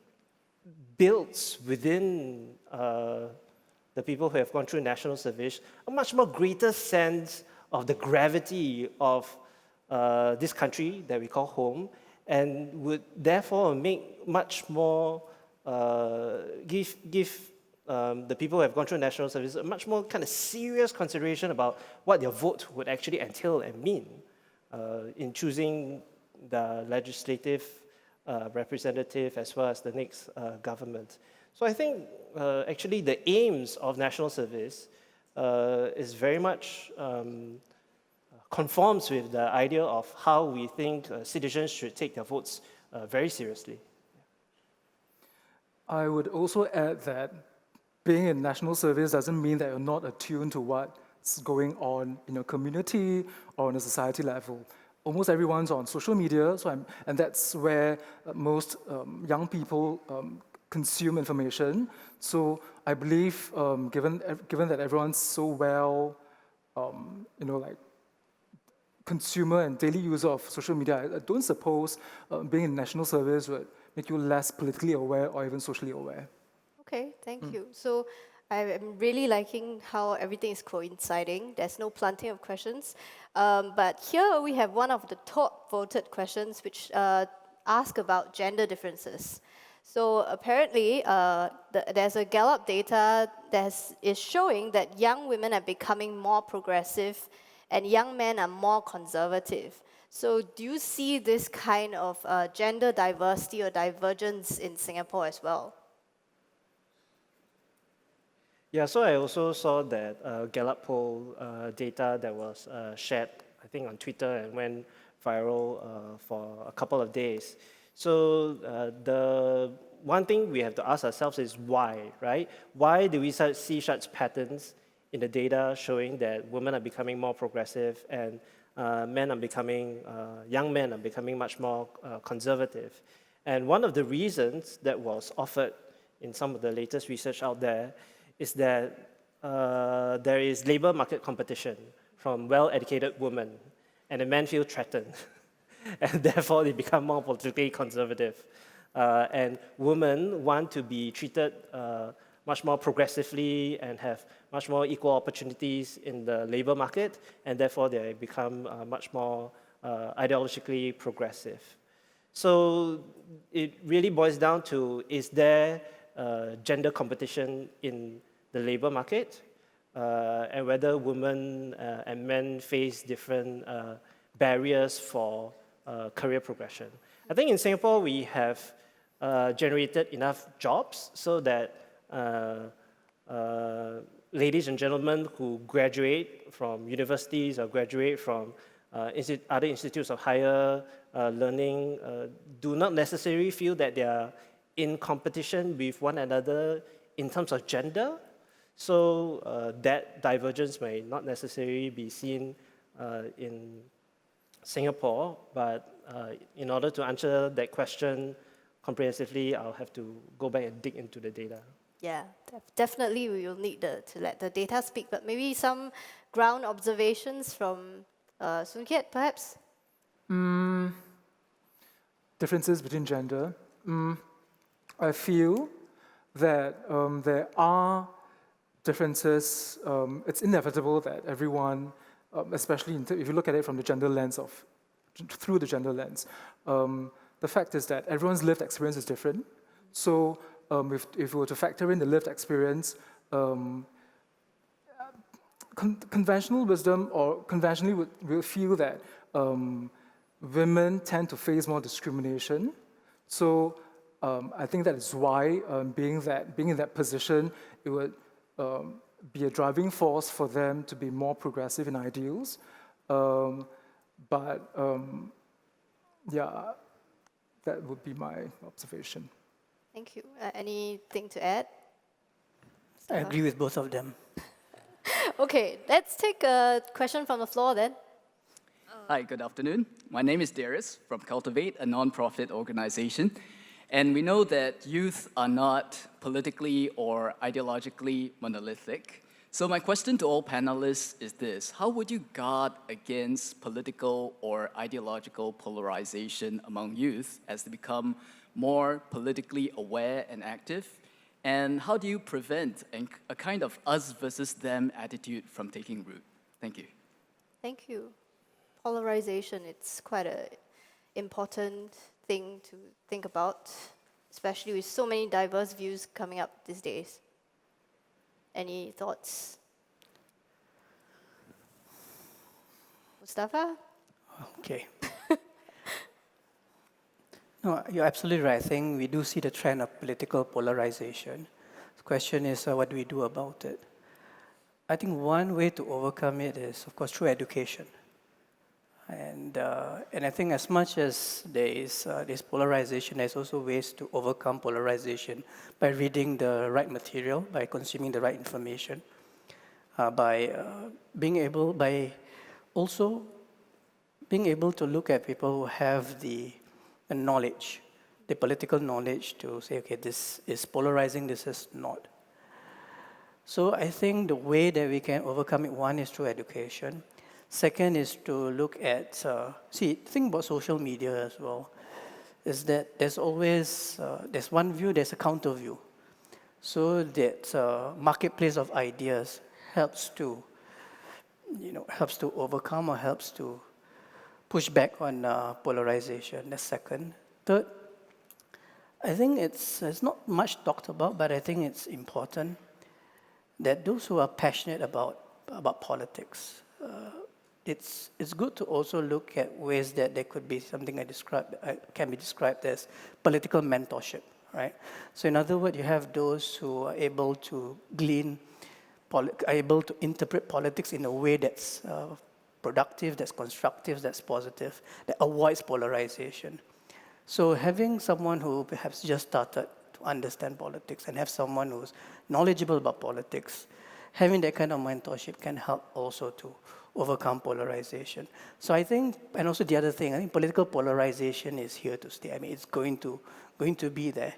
builds within the people who have gone through national service a much more greater sense of the gravity of this country that we call home, and would therefore make much more, give the people who have gone through national service a much more kind of serious consideration about what their vote would actually entail and mean in choosing the legislative representative as well as the next government. So I think actually the aims of national service is very much conforms with the idea of how we think citizens should take their votes very seriously. I would also add that being in national service doesn't mean that you're not attuned to what's going on in your community or on a society level. Almost everyone's on social media, and that's where most young people consume information. So I believe, given that everyone's so well, like consumer and daily user of social media, I don't suppose being in national service would make you less politically aware or even socially aware. Okay, thank you. So I'm really liking how everything is coinciding. There's no planting of questions. But here we have one of the top voted questions, which ask about gender differences. So apparently, there's a Gallup data that is showing that young women are becoming more progressive and young men are more conservative. So do you see this kind of gender diversity or divergence in Singapore as well? Yeah, so I also saw that Gallup poll data that was shared, I think, on Twitter and went viral for a couple of days. So the one thing we have to ask ourselves is why, right? Why do we see such patterns in the data showing that women are becoming more progressive and men are becoming, young men are becoming much more conservative? And one of the reasons that was offered in some of the latest research out there is that there is labor market competition from well-educated women, and the men feel threatened, and therefore they become more politically conservative. And women want to be treated much more progressively and have much more equal opportunities in the labor market, and therefore they become much more ideologically progressive. So it really boils down to, is there gender competition in the labor market, and whether women and men face different barriers for career progression. I think in Singapore we have generated enough jobs so that ladies and gentlemen who graduate from universities or graduate from other institutes of higher learning do not necessarily feel that they are in competition with one another in terms of gender. So that divergence may not necessarily be seen in Singapore, but in order to answer that question comprehensively, I'll have to go back and dig into the data. Yeah, definitely we will need to let the data speak, but maybe some ground observations from Soon Kiat, perhaps? Differences between gender. I feel that there are differences. It's inevitable that everyone, especially if you look at it from the gender lens through the gender lens, the fact is that everyone's lived experience is different. So if we were to factor in the lived experience, conventional wisdom or conventionally will feel that women tend to face more discrimination. So I think that is why being in that position, it would be a driving force for them to be more progressive in ideals. Yeah, that would be my observation. Thank you. Anything to add? I agree with both of them. Okay, let's take a question from the floor then. Hi, good afternoon. My name is Darius from Cultivate, a non-profit organization. And we know that youth are not politically or ideologically monolithic. So my question to all panelists is this: how would you guard against political or ideological polarization among youth as they become more politically aware and active? And how do you prevent a kind of us versus them attitude from taking root? Thank you. Thank you. Polarization, it's quite an important thing to think about, especially with so many diverse views coming up these days. Any thoughts? Mustafa? Okay. No, you're absolutely right. I think we do see the trend of political polarization. The question is, what do we do about it? I think one way to overcome it is, of course, through education. And I think as much as there is this polarization, there's also ways to overcome polarization by reading the right material, by consuming the right information, by also being able to look at people who have the knowledge, the political knowledge to say, okay, this is polarizing, this is not. So I think the way that we can overcome it, one is through education. Second is to look at, think about social media as well, is that there's always, there's one view, there's a counter view. So that marketplace of ideas helps to overcome or helps to push back on polarization. That's second. Third, I think it's not much talked about, but I think it's important that those who are passionate about politics, it's good to also look at ways that there could be something can be described as political mentorship, right? So in other words, you have those who are able to able to interpret politics in a way that's productive, that's constructive, that's positive, that avoids polarization. So having someone who perhaps just started to understand politics and have someone who's knowledgeable about politics, having that kind of mentorship can help also to overcome polarization. So I think, and also the other thing, I think political polarization is here to stay. I mean, it's going to be there.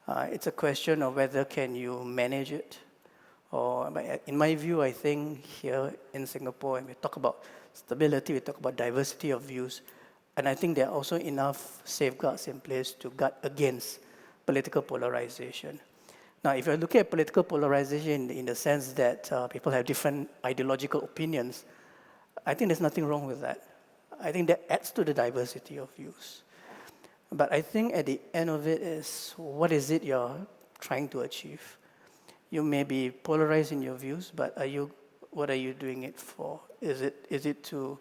It's a question of whether can you manage it. Or in my view, I think here in Singapore, and we talk about stability, we talk about diversity of views, and I think there are also enough safeguards in place to guard against political polarization. Now, if you're looking at political polarization in the sense that people have different ideological opinions, I think there's nothing wrong with that. I think that adds to the diversity of views. But I think at the end of it is, what is it you're trying to achieve? You may be polarized in your views, but what are you doing it for? Is it to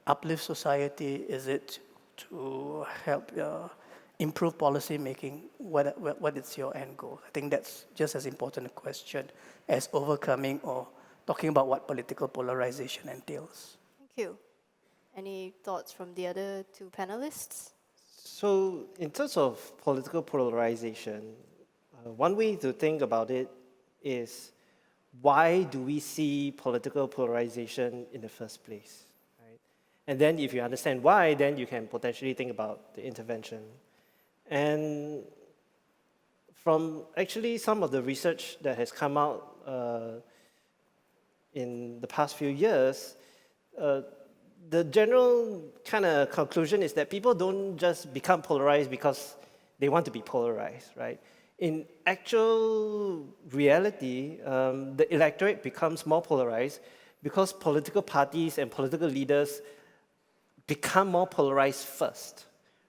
uplift society? Is it to help improve policy making? What is your end goal? I think that's just as important a question as overcoming or talking about what political polarization entails. Thank you. Any thoughts from the other two panelists? So, in terms of political polarization, one way to think about it is why do we see political polarization in the first place? Right? And then, if you understand why, then you can potentially think about the intervention. And from actually some of the research that has come out in the past few years, the general kind of conclusion is that people don't just become polarized because they want to be polarized, right? In actual reality, the electorate becomes more polarized because political parties and political leaders become more polarized first,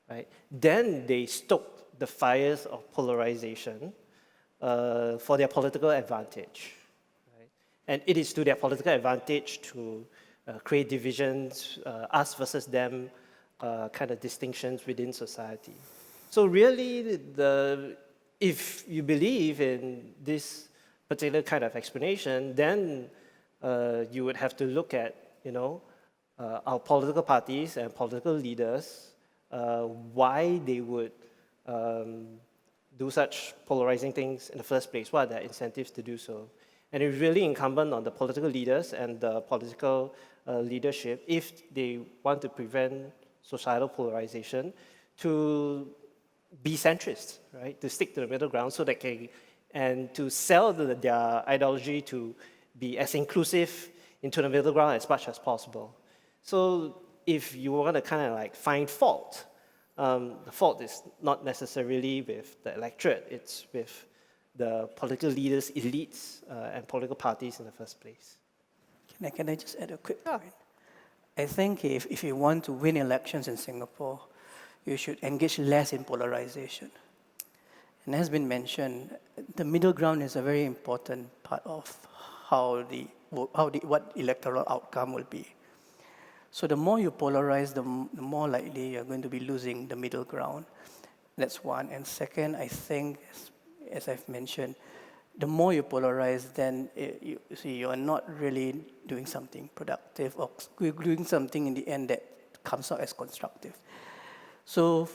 right? Then they stoke the fires of polarization for their political advantage, right? And it is to their political advantage to create divisions, us versus them, kind of distinctions within society. So really, if you believe in this particular kind of explanation, then you would have to look at, our political parties and political leaders, why they would do such polarizing things in the first place. What are their incentives to do so? And it's really incumbent on the political leaders and the political leadership, if they want to prevent societal polarization, to be centrist, right? To stick to the middle ground so that and to sell their ideology to be as inclusive into the middle ground as much as possible. So if you want to kind of like find fault, the fault is not necessarily with the electorate, it's with the political leaders, elites, and political parties in the first place. Can I just add a quick point? I think if you want to win elections in Singapore, you should engage less in polarization. And as has been mentioned, the middle ground is a very important part of what electoral outcome will be. So the more you polarize, the more likely you're going to be losing the middle ground. That's one. And second, I think, as I've mentioned, the more you polarize, then you are not really doing something productive or doing something in the end that comes out as constructive. So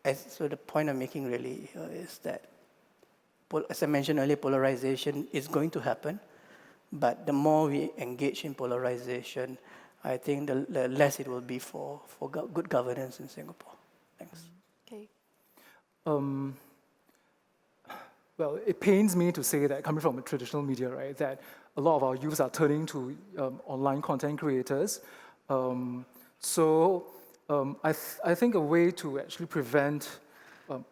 the point I'm making really is that, as I mentioned earlier, polarization is going to happen, but the more we engage in polarization, I think the less it will be for good governance in Singapore. Thanks. Okay. Well, it pains me to say that, coming from a traditional media, right, that a lot of our youths are turning to online content creators. I think a way to actually prevent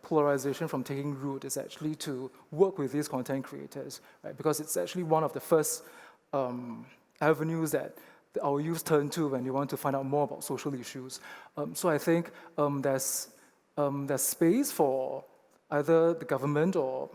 polarization from taking root is actually to work with these content creators, right? Because it's actually one of the first avenues that our youth turn to when they want to find out more about social issues. So I think there's space for either the government or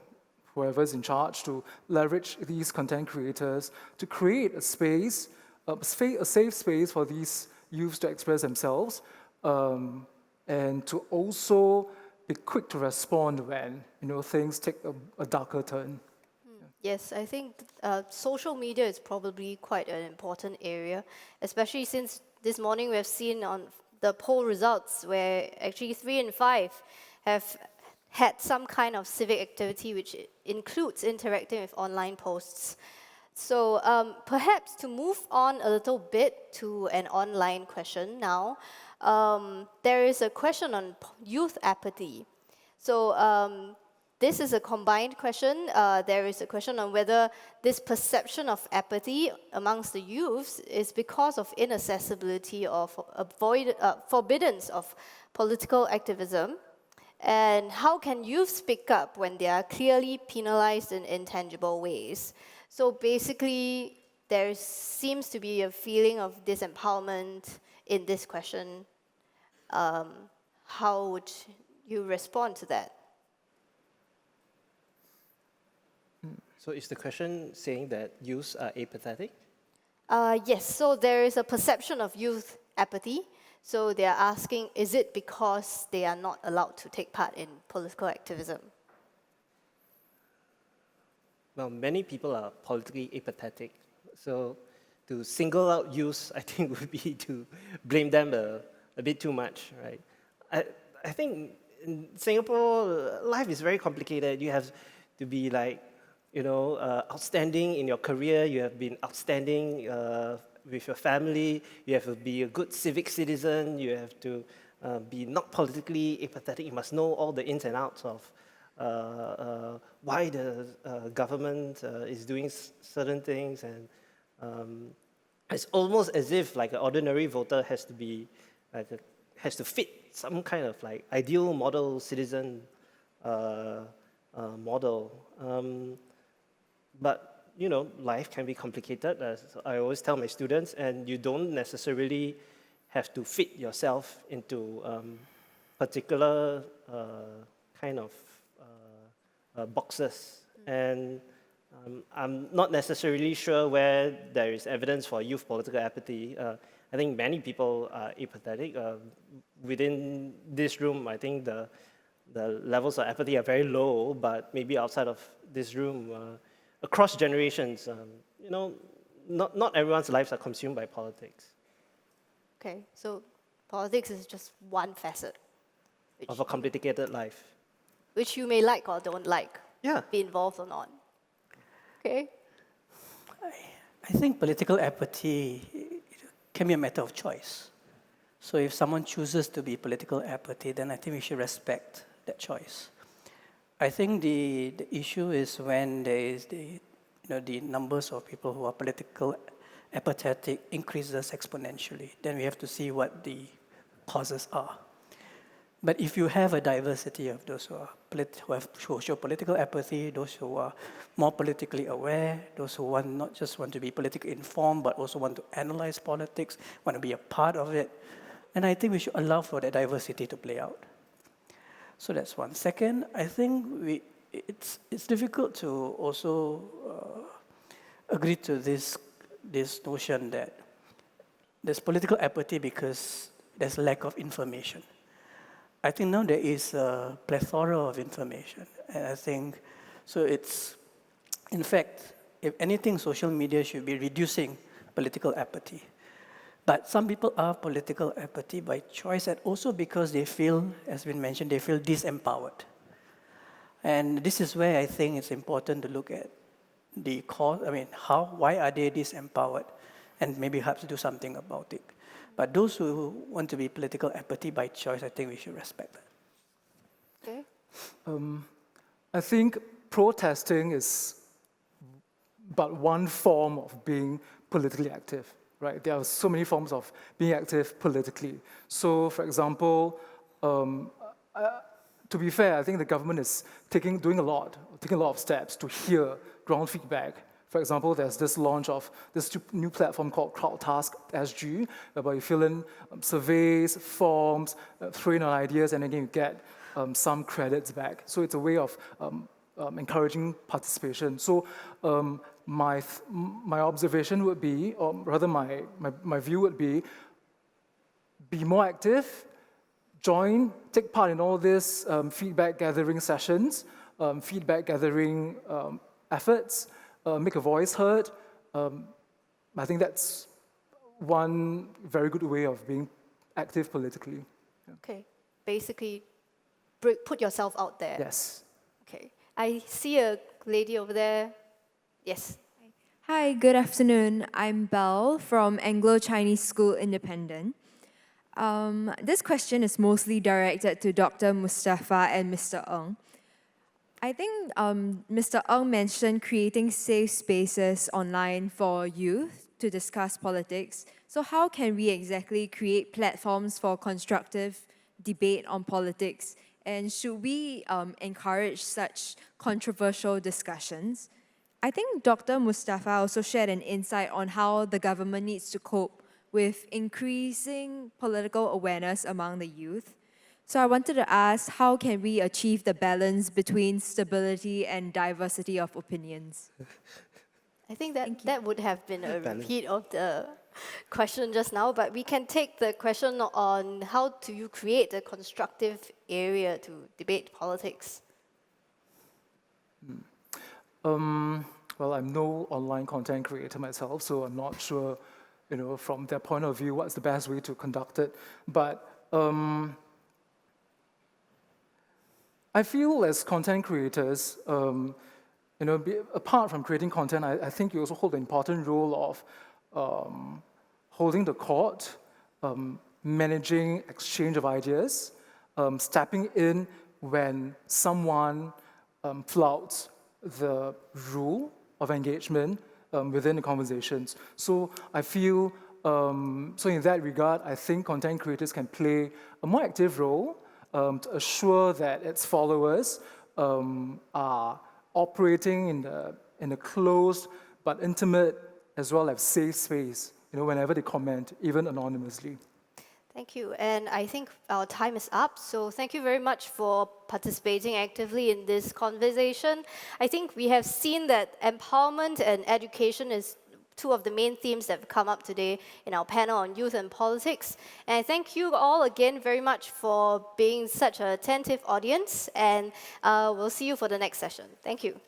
whoever's in charge to leverage these content creators to create a space, a safe space for these youths to express themselves, and to also be quick to respond when things take a darker turn. Yes, I think social media is probably quite an important area, especially since this morning we have seen on the poll results where actually 3 in 5 have had some kind of civic activity which includes interacting with online posts. So perhaps to move on a little bit to an online question now, there is a question on youth apathy. So this is a combined question. There is a question on whether this perception of apathy amongst the youths is because of inaccessibility or forbiddance of political activism. And how can youth speak up when they are clearly penalized in intangible ways? So basically, there seems to be a feeling of disempowerment in this question. How would you respond to that? So is the question saying that youths are apathetic? Yes, so there is a perception of youth apathy. So they are asking, is it because they are not allowed to take part in political activism? Well, many people are politically apathetic. So to single out youth, I think, would be to blame them a bit too much, right? I think in Singapore, life is very complicated. You have to be like, outstanding in your career. You have been outstanding with your family. You have to be a good civic citizen. You have to be not politically apathetic. You must know all the ins and outs of why the government is doing certain things, and it's almost as if like an ordinary voter has to be has to fit some kind of like ideal model citizen model. But life can be complicated, as I always tell my students, and you don't necessarily have to fit yourself into particular kind of boxes. And I'm not necessarily sure where there is evidence for youth political apathy. I think many people are apathetic. Within this room, I think the levels of apathy are very low, but maybe outside of this room, across generations, not everyone's lives are consumed by politics. Okay, so politics is just one facet Of a complicated life. which you may like or don't like, Yeah. be involved or not. Okay? I think political apathy can be a matter of choice. So if someone chooses to be political apathy, then I think we should respect that choice. I think the issue is when there is the numbers of people who are political apathetic increases exponentially. Then we have to see what the causes are. But if you have a diversity of those who show political apathy, those who are more politically aware, those who not just want to be politically informed, but also want to analyze politics, want to be a part of it, then I think we should allow for that diversity to play out. So that's one. Second, I think it's difficult to also agree to this notion that there's political apathy because there's lack of information. I think now there is a plethora of information, and I think so. It's, in fact, if anything, social media should be reducing political apathy. But some people are political apathy by choice, and also because they feel, as been mentioned, they feel disempowered. And this is where I think it's important to look at the cause. I mean, why are they disempowered, and maybe perhaps do something about it. But those who want to be political apathy by choice, I think we should respect that. Okay. I think protesting is but one form of being politically active, right? There are so many forms of being active politically. So, for example, to be fair, I think the government is taking a lot of steps to hear ground feedback. For example, there's this launch of this new platform called CrowdTask.sg, whereby you fill in surveys, forms, throw in ideas, and again you get some credits back. So it's a way of encouraging participation. So my observation would be, or rather my view would be more active, take part in all these feedback gathering sessions, feedback gathering efforts, make a voice heard. I think that's one very good way of being active politically. Yeah. Okay. Basically, put yourself out there. Yes. Okay. I see a lady over there. Yes. Hi, good afternoon. I'm Belle from Anglo-Chinese School Independent. This question is mostly directed to Dr. Mustafa and Mr. Ng. I think Mr. Ng mentioned creating safe spaces online for youth to discuss politics. So how can we exactly create platforms for constructive debate on politics? And should we encourage such controversial discussions? I think Dr. Mustafa also shared an insight on how the government needs to cope with increasing political awareness among the youth. So I wanted to ask, how can we achieve the balance between stability and diversity of opinions? I think that would have been a repeat of the question just now, but we can take the question on how do you create a constructive area to debate politics. well, I'm no online content creator myself, so I'm not sure, from their point of view, what's the best way to conduct it. But I feel as content creators, apart from creating content, I think you also hold an important role of holding the court, managing exchange of ideas, stepping in when someone flouts the rule of engagement within the conversations. So I feel, so in that regard, I think content creators can play a more active role to assure that its followers are operating in a closed but intimate as well as safe space, whenever they comment, even anonymously. Thank you. And I think our time is up. So thank you very much for participating actively in this conversation. I think we have seen that empowerment and education is two of the main themes that have come up today in our panel on youth and politics. And I thank you all again very much for being such an attentive audience. And we'll see you for the next session. Thank you.